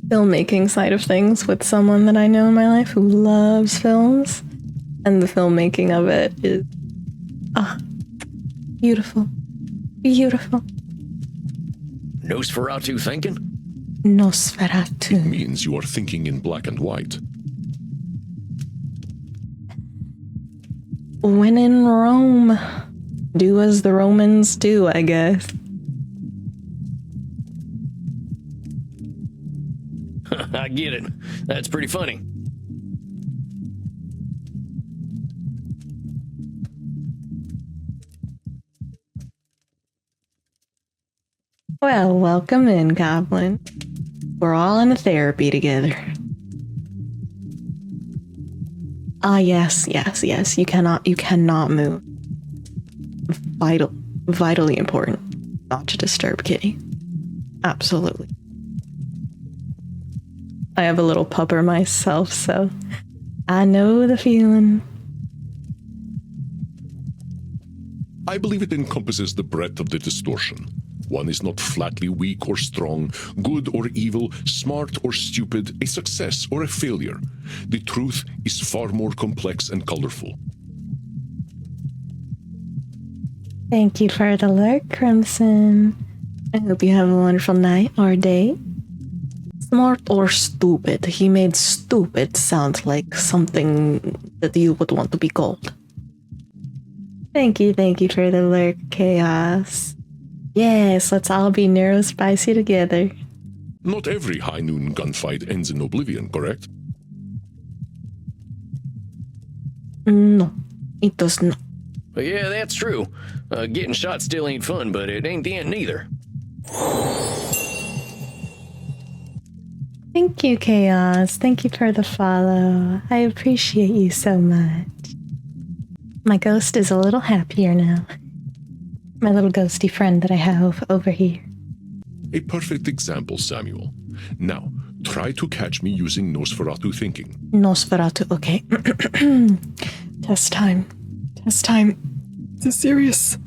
filmmaking side of things with someone that I know in my life who loves films, and the filmmaking of it is beautiful. Beautiful. Nosferatu thinking? Nosferatu. It means you are thinking in black and white. When in Rome, do as the Romans do, I guess. I get it. That's pretty funny. Well, welcome in, Goblin. We're all in a therapy together. Ah, yes. You cannot move. Vitally important not to disturb Kitty. Absolutely. I have a little pupper myself, so I know the feeling. I believe it encompasses the breadth of the distortion. One is not flatly weak or strong, good or evil, smart or stupid, a success or a failure. The truth is far more complex and colorful. Thank you for the lurk, Crimson. I hope you have a wonderful night or day. Smart or stupid? He made stupid sound like something that you would want to be called. Thank you for the lurk, Chaos. Yes, let's all be neurospicy together. Not every high noon gunfight ends in oblivion, correct? No, it does not. Well, yeah, that's true. Getting shot still ain't fun, but it ain't the end neither. Thank you, Chaos. Thank you for the follow. I appreciate you so much. My ghost is a little happier now. My little ghosty friend that I have over here. A perfect example, Samuel. Now, try to catch me using Nosferatu thinking. Nosferatu, okay. Test time. This is serious.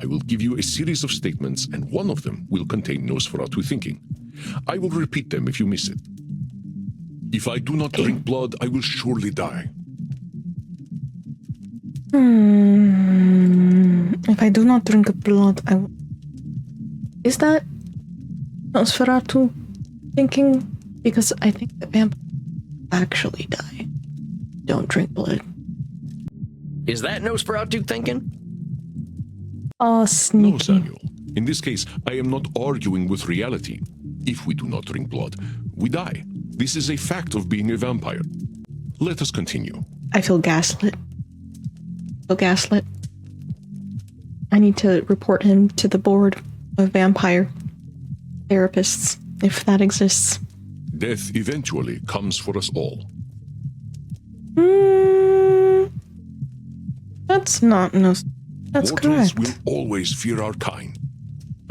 I will give you a series of statements, and one of them will contain Nosferatu thinking. I will repeat them if you miss it. If I do not drink blood, I will surely die. If I do not drink blood, I will... Is that Nosferatu thinking? Because I think the vampires actually die. Don't drink blood. Is that Nosferatu thinking? Oh, sneaky. No, Samuel. In this case, I am not arguing with reality. If we do not drink blood, we die. This is a fact of being a vampire. Let us continue. I feel gaslit. I need to report him to the board of vampire therapists, if that exists. Death eventually comes for us all. That's not that's Mortals correct. will always fear our kind.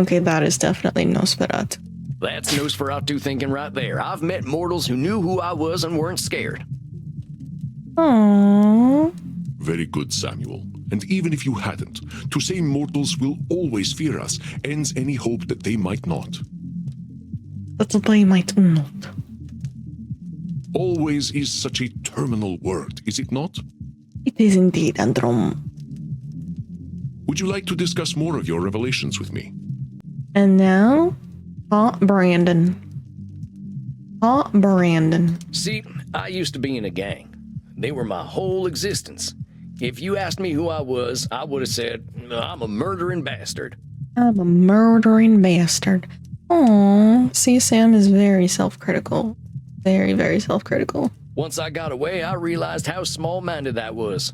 Okay, that is definitely Nosferatu. That's Nosferatu thinking right there. I've met mortals who knew who I was and weren't scared. Aww. Very good, Samuel. And even if you hadn't, to say mortals will always fear us ends any hope that they might not. That they might not. Always is such a terminal word, is it not? It is indeed, Androm. Would you like to discuss more of your revelations with me? And now, Brandon. Brandon. See, I used to be in a gang. They were my whole existence. If you asked me who I was, I would have said, I'm a murdering bastard. I'm a murdering bastard. Aww. See, Sam is very self-critical. very, very self-critical. Once I got away, I realized how small-minded that was.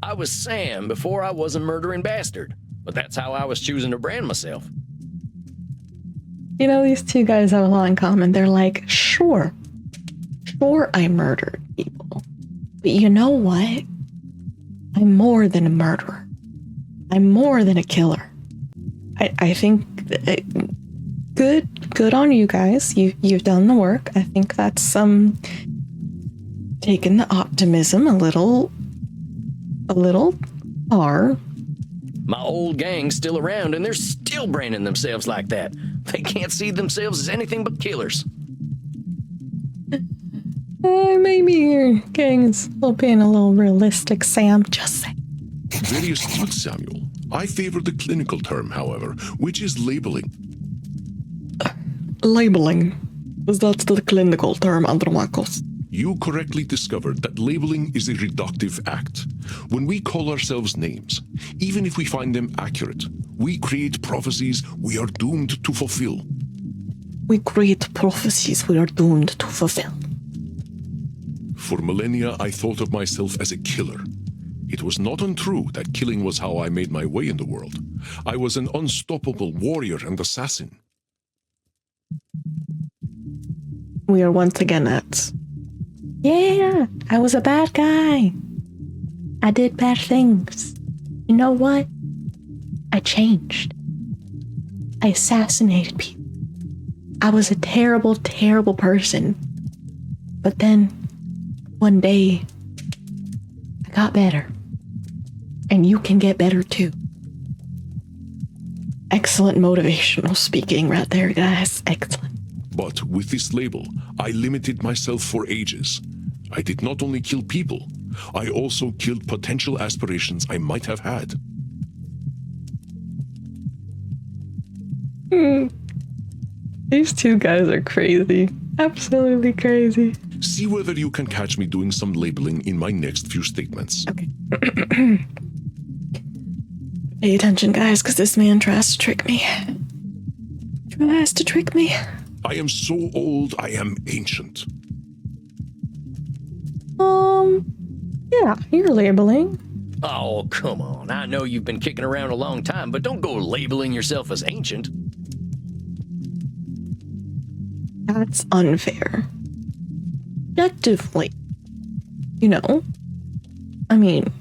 I was Sam before I was a murdering bastard, but that's how I was choosing to brand myself. You know, these two guys have a lot in common. They're like, sure, I murdered people. But you know what? I'm more than a murderer. I'm more than a killer. I think good on you guys. You've done the work. I think that's taken the optimism a little far. My old gang's still around, and they're still branding themselves like that. They can't see themselves as anything but killers. Maybe your gang is still being a little realistic, Sam. Just say. Very astute, Samuel. I favor the clinical term, however, which is labeling. Labeling. That's the clinical term, Andromakos. You correctly discovered that labeling is a reductive act. When we call ourselves names, even if we find them accurate, we create prophecies we are doomed to fulfill. We create prophecies we are doomed to fulfill. For millennia, I thought of myself as a killer. It was not untrue that killing was how I made my way in the world. I was an unstoppable warrior and assassin. We are once again at. Yeah, I was a bad guy. I did bad things. You know what? I changed. I assassinated people. I was a terrible, terrible person. But then, one day, I got better. And you can get better too. Excellent motivational speaking right there, guys. Excellent. But with this label, I limited myself for ages. I did not only kill people, I also killed potential aspirations I might have had. These two guys are crazy. Absolutely crazy. See whether you can catch me doing some labeling in my next few statements. Okay. Pay attention, guys, because this man tries to trick me. I am so old, I am ancient. Yeah, you're labeling. Oh, come on. I know you've been kicking around a long time, but don't go labeling yourself as ancient. That's unfair. Objectively, you know, I mean,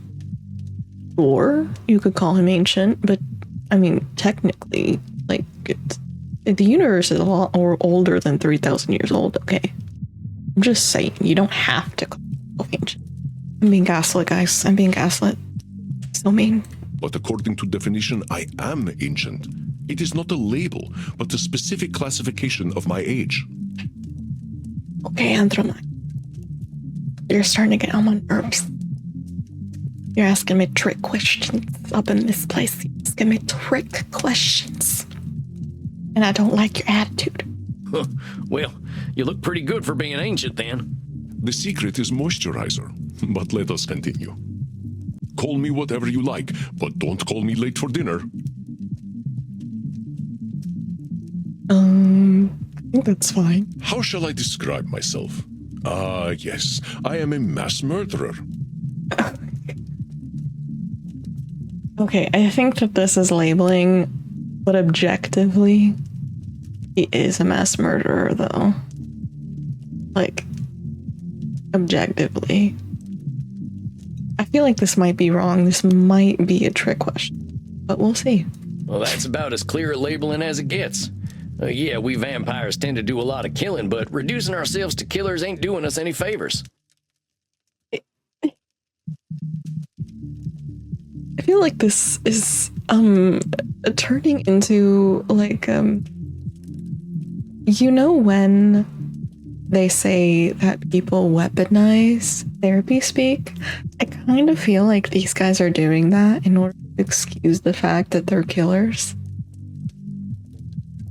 sure, you could call him ancient, but I mean, technically, like, the universe is a lot older than 3,000 years old, okay? I'm just saying, you don't have to call him ancient. I'm being gaslit, guys. I'm being gaslit. So mean. But according to definition, I am ancient. It is not a label, but a specific classification of my age. Okay, Andromach. You're starting to get on my nerves. You're asking me trick questions up in this place. You're asking me trick questions. And I don't like your attitude. Well, you look pretty good for being ancient then. The secret is moisturizer, but let us continue. Call me whatever you like, but don't call me late for dinner. I think that's fine. How shall I describe myself? Yes, I am a mass murderer. Okay, I think that this is labeling, but objectively, he is a mass murderer, though. Like, objectively. I feel like this might be wrong. This might be a trick question, but we'll see. Well, that's about as clear a labeling as it gets. Yeah, we vampires tend to do a lot of killing, but reducing ourselves to killers ain't doing us any favors. I feel like this is turning into like you know when they say that people weaponize therapy speak? I kind of feel like these guys are doing that in order to excuse the fact that they're killers.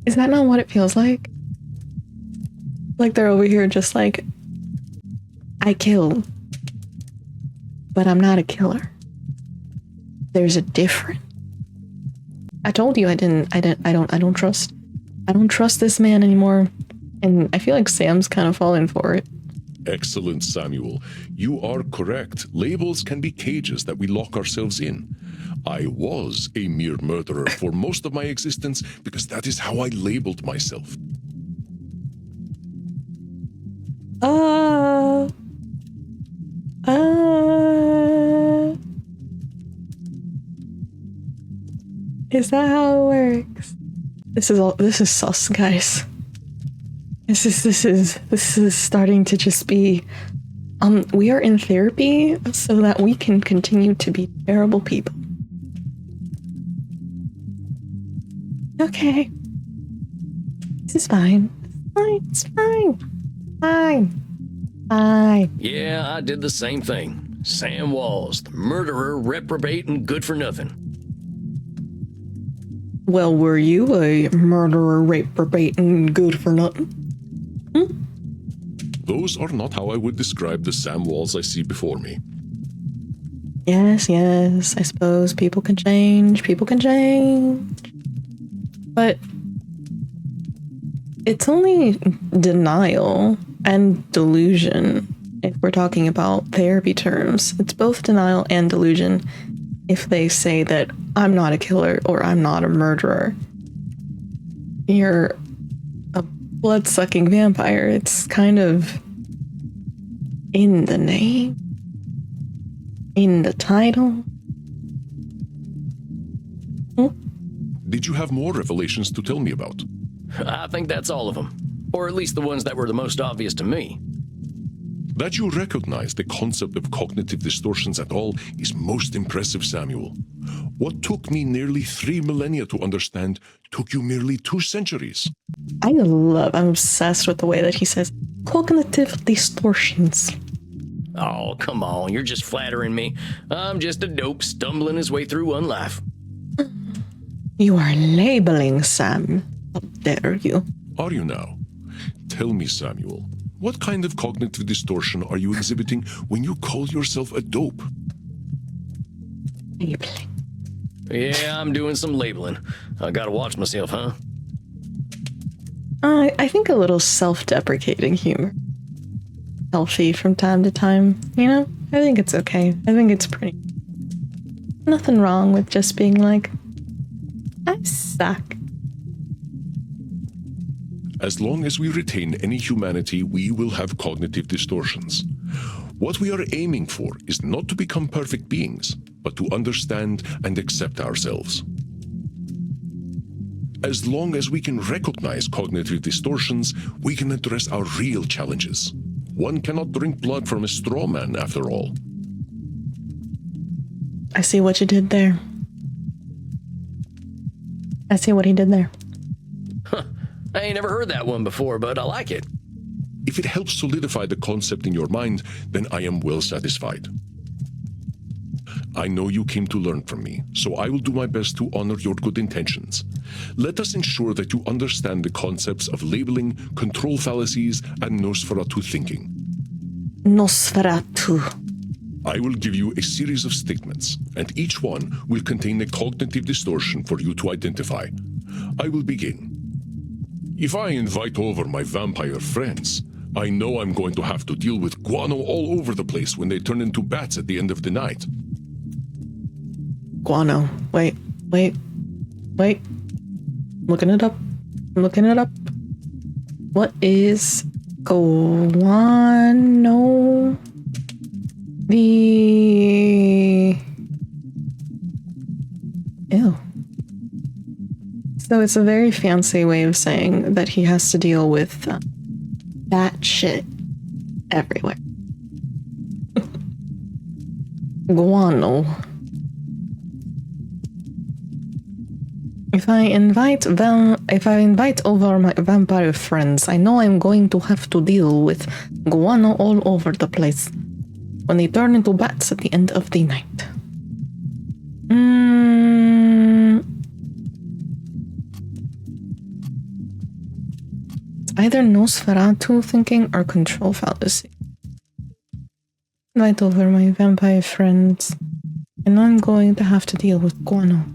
Is that not what it feels like? Like they're over here just like, I kill, but I'm not a killer. There's a difference. I told you I don't trust this man anymore. And I feel like Sam's kind of falling for it. Excellent, Samuel. You are correct. Labels can be cages that we lock ourselves in. I was a mere murderer for most of my existence because that is how I labeled myself. Is that how it works? This is sus, guys. This is starting to just be we are in therapy so that we can continue to be terrible people. Okay. This is fine. It's fine. Fine. Yeah, I did the same thing. Sam Walls, the murderer, reprobate, and good for nothing. Well, were you a murderer, reprobate, and good for nothing? Those are not how I would describe the Sam Walls I see before me. Yes, I suppose people can change. But it's only denial and delusion if we're talking about therapy terms. It's both denial and delusion if they say that I'm not a killer or I'm not a murderer. You're a blood-sucking vampire. It's kind of in the name, in the title. Did you have more revelations to tell me about? I think that's all of them. Or at least the ones that were the most obvious to me. That you recognize the concept of cognitive distortions at all is most impressive, Samuel. What took me nearly 3 millennia to understand took you merely 2 centuries. I'm obsessed with the way that he says cognitive distortions. Oh, come on, you're just flattering me. I'm just a dope stumbling his way through one life. You are labeling Sam. How dare you? Are you now? Tell me, Samuel, what kind of cognitive distortion are you exhibiting when you call yourself a dope? Labeling. Yeah, I'm doing some labeling. I gotta watch myself, huh? I think a little self-deprecating humor. Healthy from time to time, you know? I think it's okay. I think it's pretty. Nothing wrong with just being like, I suck. As long as we retain any humanity, we will have cognitive distortions. What we are aiming for is not to become perfect beings, but to understand and accept ourselves. As long as we can recognize cognitive distortions, we can address our real challenges. One cannot drink blood from a straw man, after all. I see what you did there. I see what he did there. I ain't never heard that one before, but I like it. If it helps solidify the concept in your mind, then I am well satisfied. I know you came to learn from me, so I will do my best to honor your good intentions. Let us ensure that you understand the concepts of labeling, control fallacies, and Nosferatu thinking. Nosferatu. I will give you a series of statements, and each one will contain a cognitive distortion for you to identify. I will begin. If I invite over my vampire friends, I know I'm going to have to deal with guano all over the place when they turn into bats at the end of the night. Guano. Wait. Looking it up. What is guano? Ew. So it's a very fancy way of saying that he has to deal with bat shit everywhere. Guano. If I invite over my vampire friends, I know I'm going to have to deal with guano all over the place when they turn into bats at the end of the night. It's either Nosferatu thinking or control fallacy. Invite over my vampire friends, and I'm going to have to deal with guano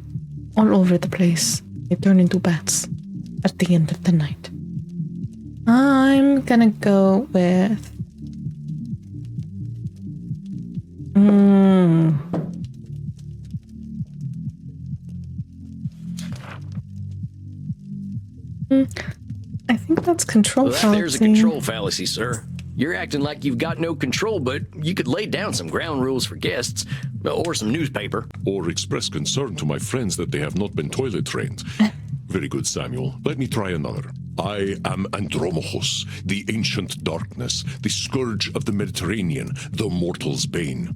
all over the place. They turn into bats at the end of the night. I'm gonna go with Hmm. I think that's control Well, fallacy. there's a control fallacy, sir. You're acting like you've got no control, but you could lay down some ground rules for guests, or some newspaper. Or express concern to my friends that they have not been toilet trained. Very good, Samuel. Let me try another. I am Andromachus, the ancient darkness, the scourge of the Mediterranean, the mortal's bane.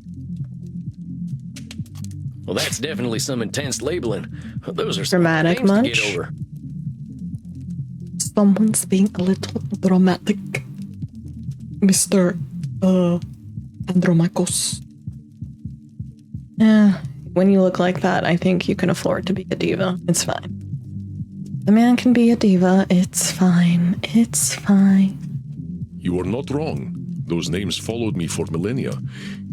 Well, that's definitely some intense labeling. Those are some Dramatic names to much? get over. Someone's being a little dramatic. Mr. Andromachus. Yeah, when you look like that, I think you can afford to be a diva. It's fine. The man can be a diva. It's fine. It's fine. You are not wrong. Those names followed me for millennia.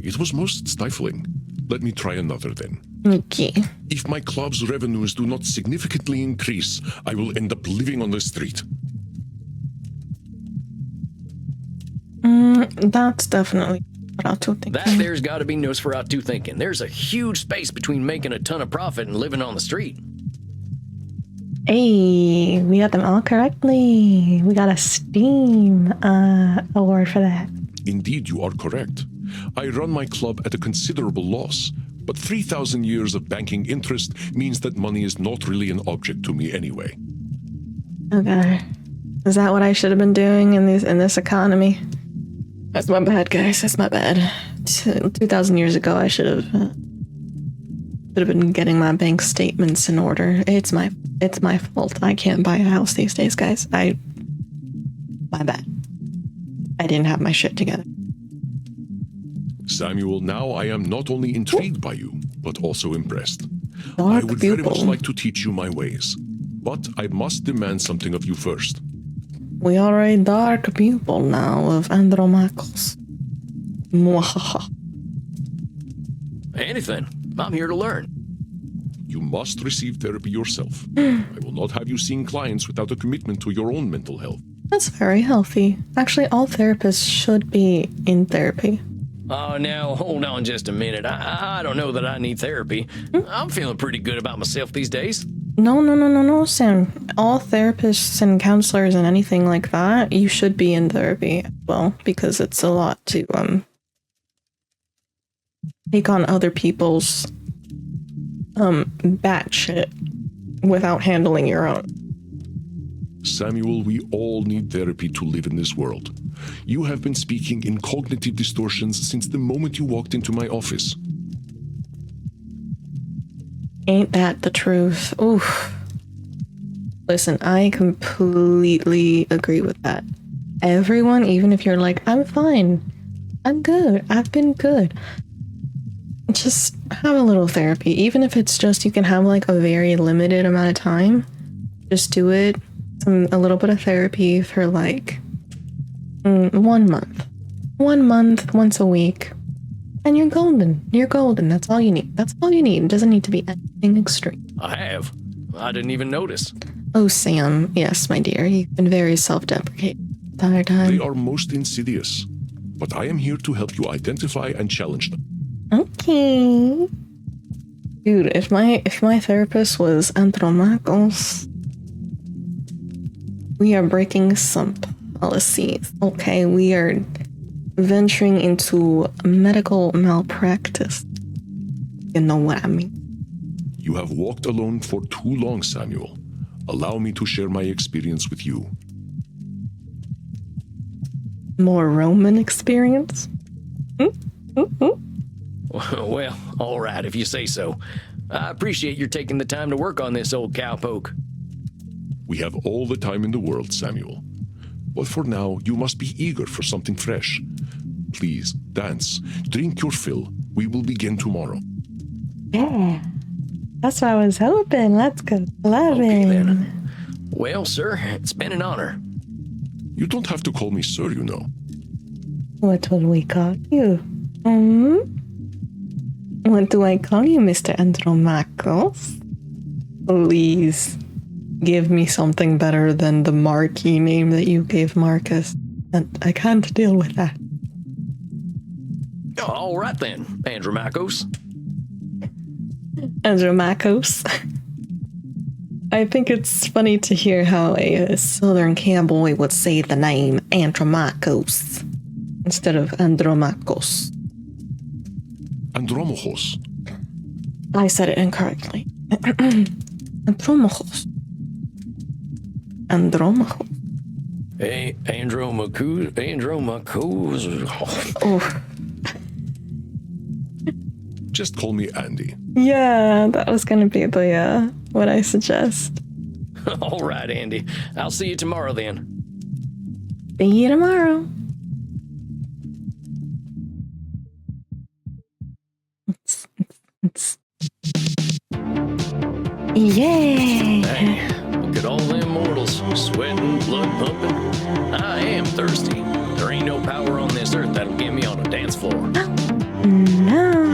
It was most stifling. Let me try another then. Okay. If my club's revenues do not significantly increase, I will end up living on the street. That's definitely Nosferatu thinking. That there's got to be Nosferatu thinking. There's a huge space between making a ton of profit and living on the street. Hey, we got them all correctly. We got a Steam award for that. Indeed, you are correct. I run my club at a considerable loss, but 3,000 years of banking interest means that money is not really an object to me anyway. Okay. Is that what I should have been doing in this economy? That's my bad, guys. That's my bad. 2,000 years ago, I should have been getting my bank statements in order. It's my fault. I can't buy a house these days, guys. My bad. I didn't have my shit together. Samuel, now I am not only intrigued by you, but also impressed. Dark I would very much pupil. like to teach you my ways, but I must demand something of you first. We are a dark pupil now of Andromachus. Mwahaha. Anything. I'm here to learn. You must receive therapy yourself. I will not have you seeing clients without a commitment to your own mental health. That's very healthy. Actually, all therapists should be in therapy. Oh, now, hold on just a minute. I don't know that I need therapy. I'm feeling pretty good about myself these days. No, Sam. All therapists and counselors and anything like that, you should be in therapy as well, because it's a lot to take on other people's batshit without handling your own. Samuel, we all need therapy to live in this world. You have been speaking in cognitive distortions since the moment you walked into my office. Ain't that the truth? Oof. Listen, I completely agree with that. Everyone, even if you're like, I'm fine, I'm good, I've been good, just have a little therapy. Even if it's just you can have like a very limited amount of time, just do it. A little bit of therapy for like 1 month. 1 month, once a week. And you're golden. You're golden. That's all you need. That's all you need. It doesn't need to be anything extreme. I have. I didn't even notice. Oh, Sam. Yes, my dear. You've been very self-deprecating the entire time. They are most insidious, but I am here to help you identify and challenge them. Okay. Dude, if my therapist was Andromachus, we are breaking some policies. Okay, we are venturing into medical malpractice. You know what I mean? You have walked alone for too long, Samuel. Allow me to share my experience with you. More Roman experience? Well, all right, if you say so. I appreciate your taking the time to work on this old cowpoke. We have all the time in the world, Samuel. But for now, you must be eager for something fresh. Please, dance, drink your fill. We will begin tomorrow. Yeah. That's what I was hoping. Let's go. 11. Okay, then. Well, sir, it's been an honor. You don't have to call me sir, you know. What will we call you? What do I call you, Mr. Andromachus? Please, give me something better than the marquee name that you gave Marcus. And I can't deal with that. All right then, Andromachos. Andromachos. I think it's funny to hear how a southern cowboy would say the name Andromachos instead of Andromachos. Andromachos. I said it incorrectly. Andromachos. Andromachos. Hey, Andromachos. Oh, Just call me Andy. yeah, that was gonna be the what I suggest. All right, Andy. I'll see you tomorrow then. See you tomorrow. Yay! Hey, look at all them mortals, sweating, blood pumping. I am thirsty. There ain't no power on this earth that'll get me on a dance floor. No.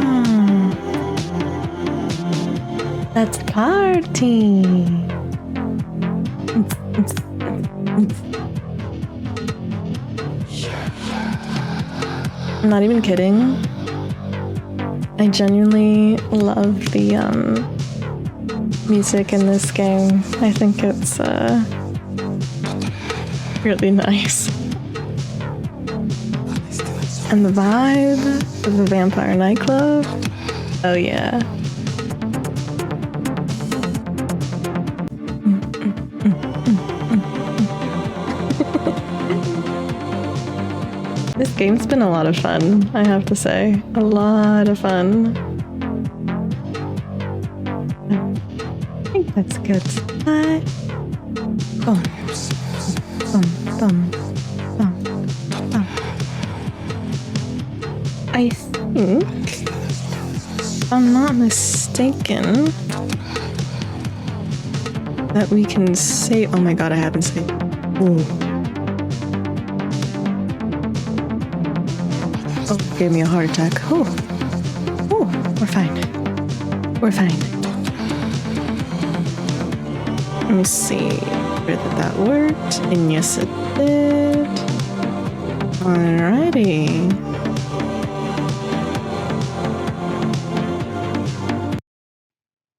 Let's party. I'm not even kidding. I genuinely love the music in this game. I think it's really nice. And the vibe of the vampire nightclub. Oh yeah. This game's been a lot of fun, I have to say. A lot of fun. I think that's good. Boom. Boom. Boom. Boom. I think, if I'm not mistaken, that we can say, oh my god, I haven't saved. Ooh. Oh, gave me a heart attack. Oh, oh, we're fine. We're fine. Let me see whether that worked. And yes, it did. Alrighty.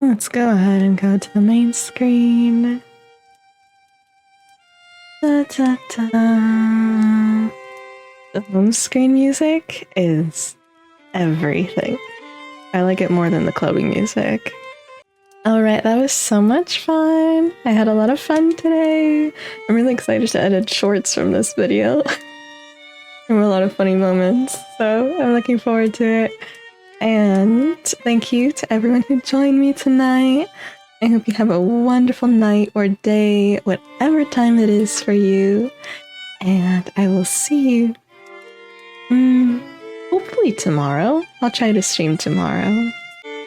Let's go ahead and go to the main screen. Da, da, da. The home screen music is everything. I like it more than the clubbing music. Alright, that was so much fun. I had a lot of fun today. I'm really excited to edit shorts from this video. There were a lot of funny moments, so I'm looking forward to it. And thank you to everyone who joined me tonight. I hope you have a wonderful night or day, whatever time it is for you. And I will see you hopefully tomorrow. I'll try to stream tomorrow.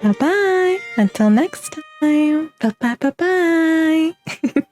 Bye-bye. Until next time. Bye-bye, bye-bye.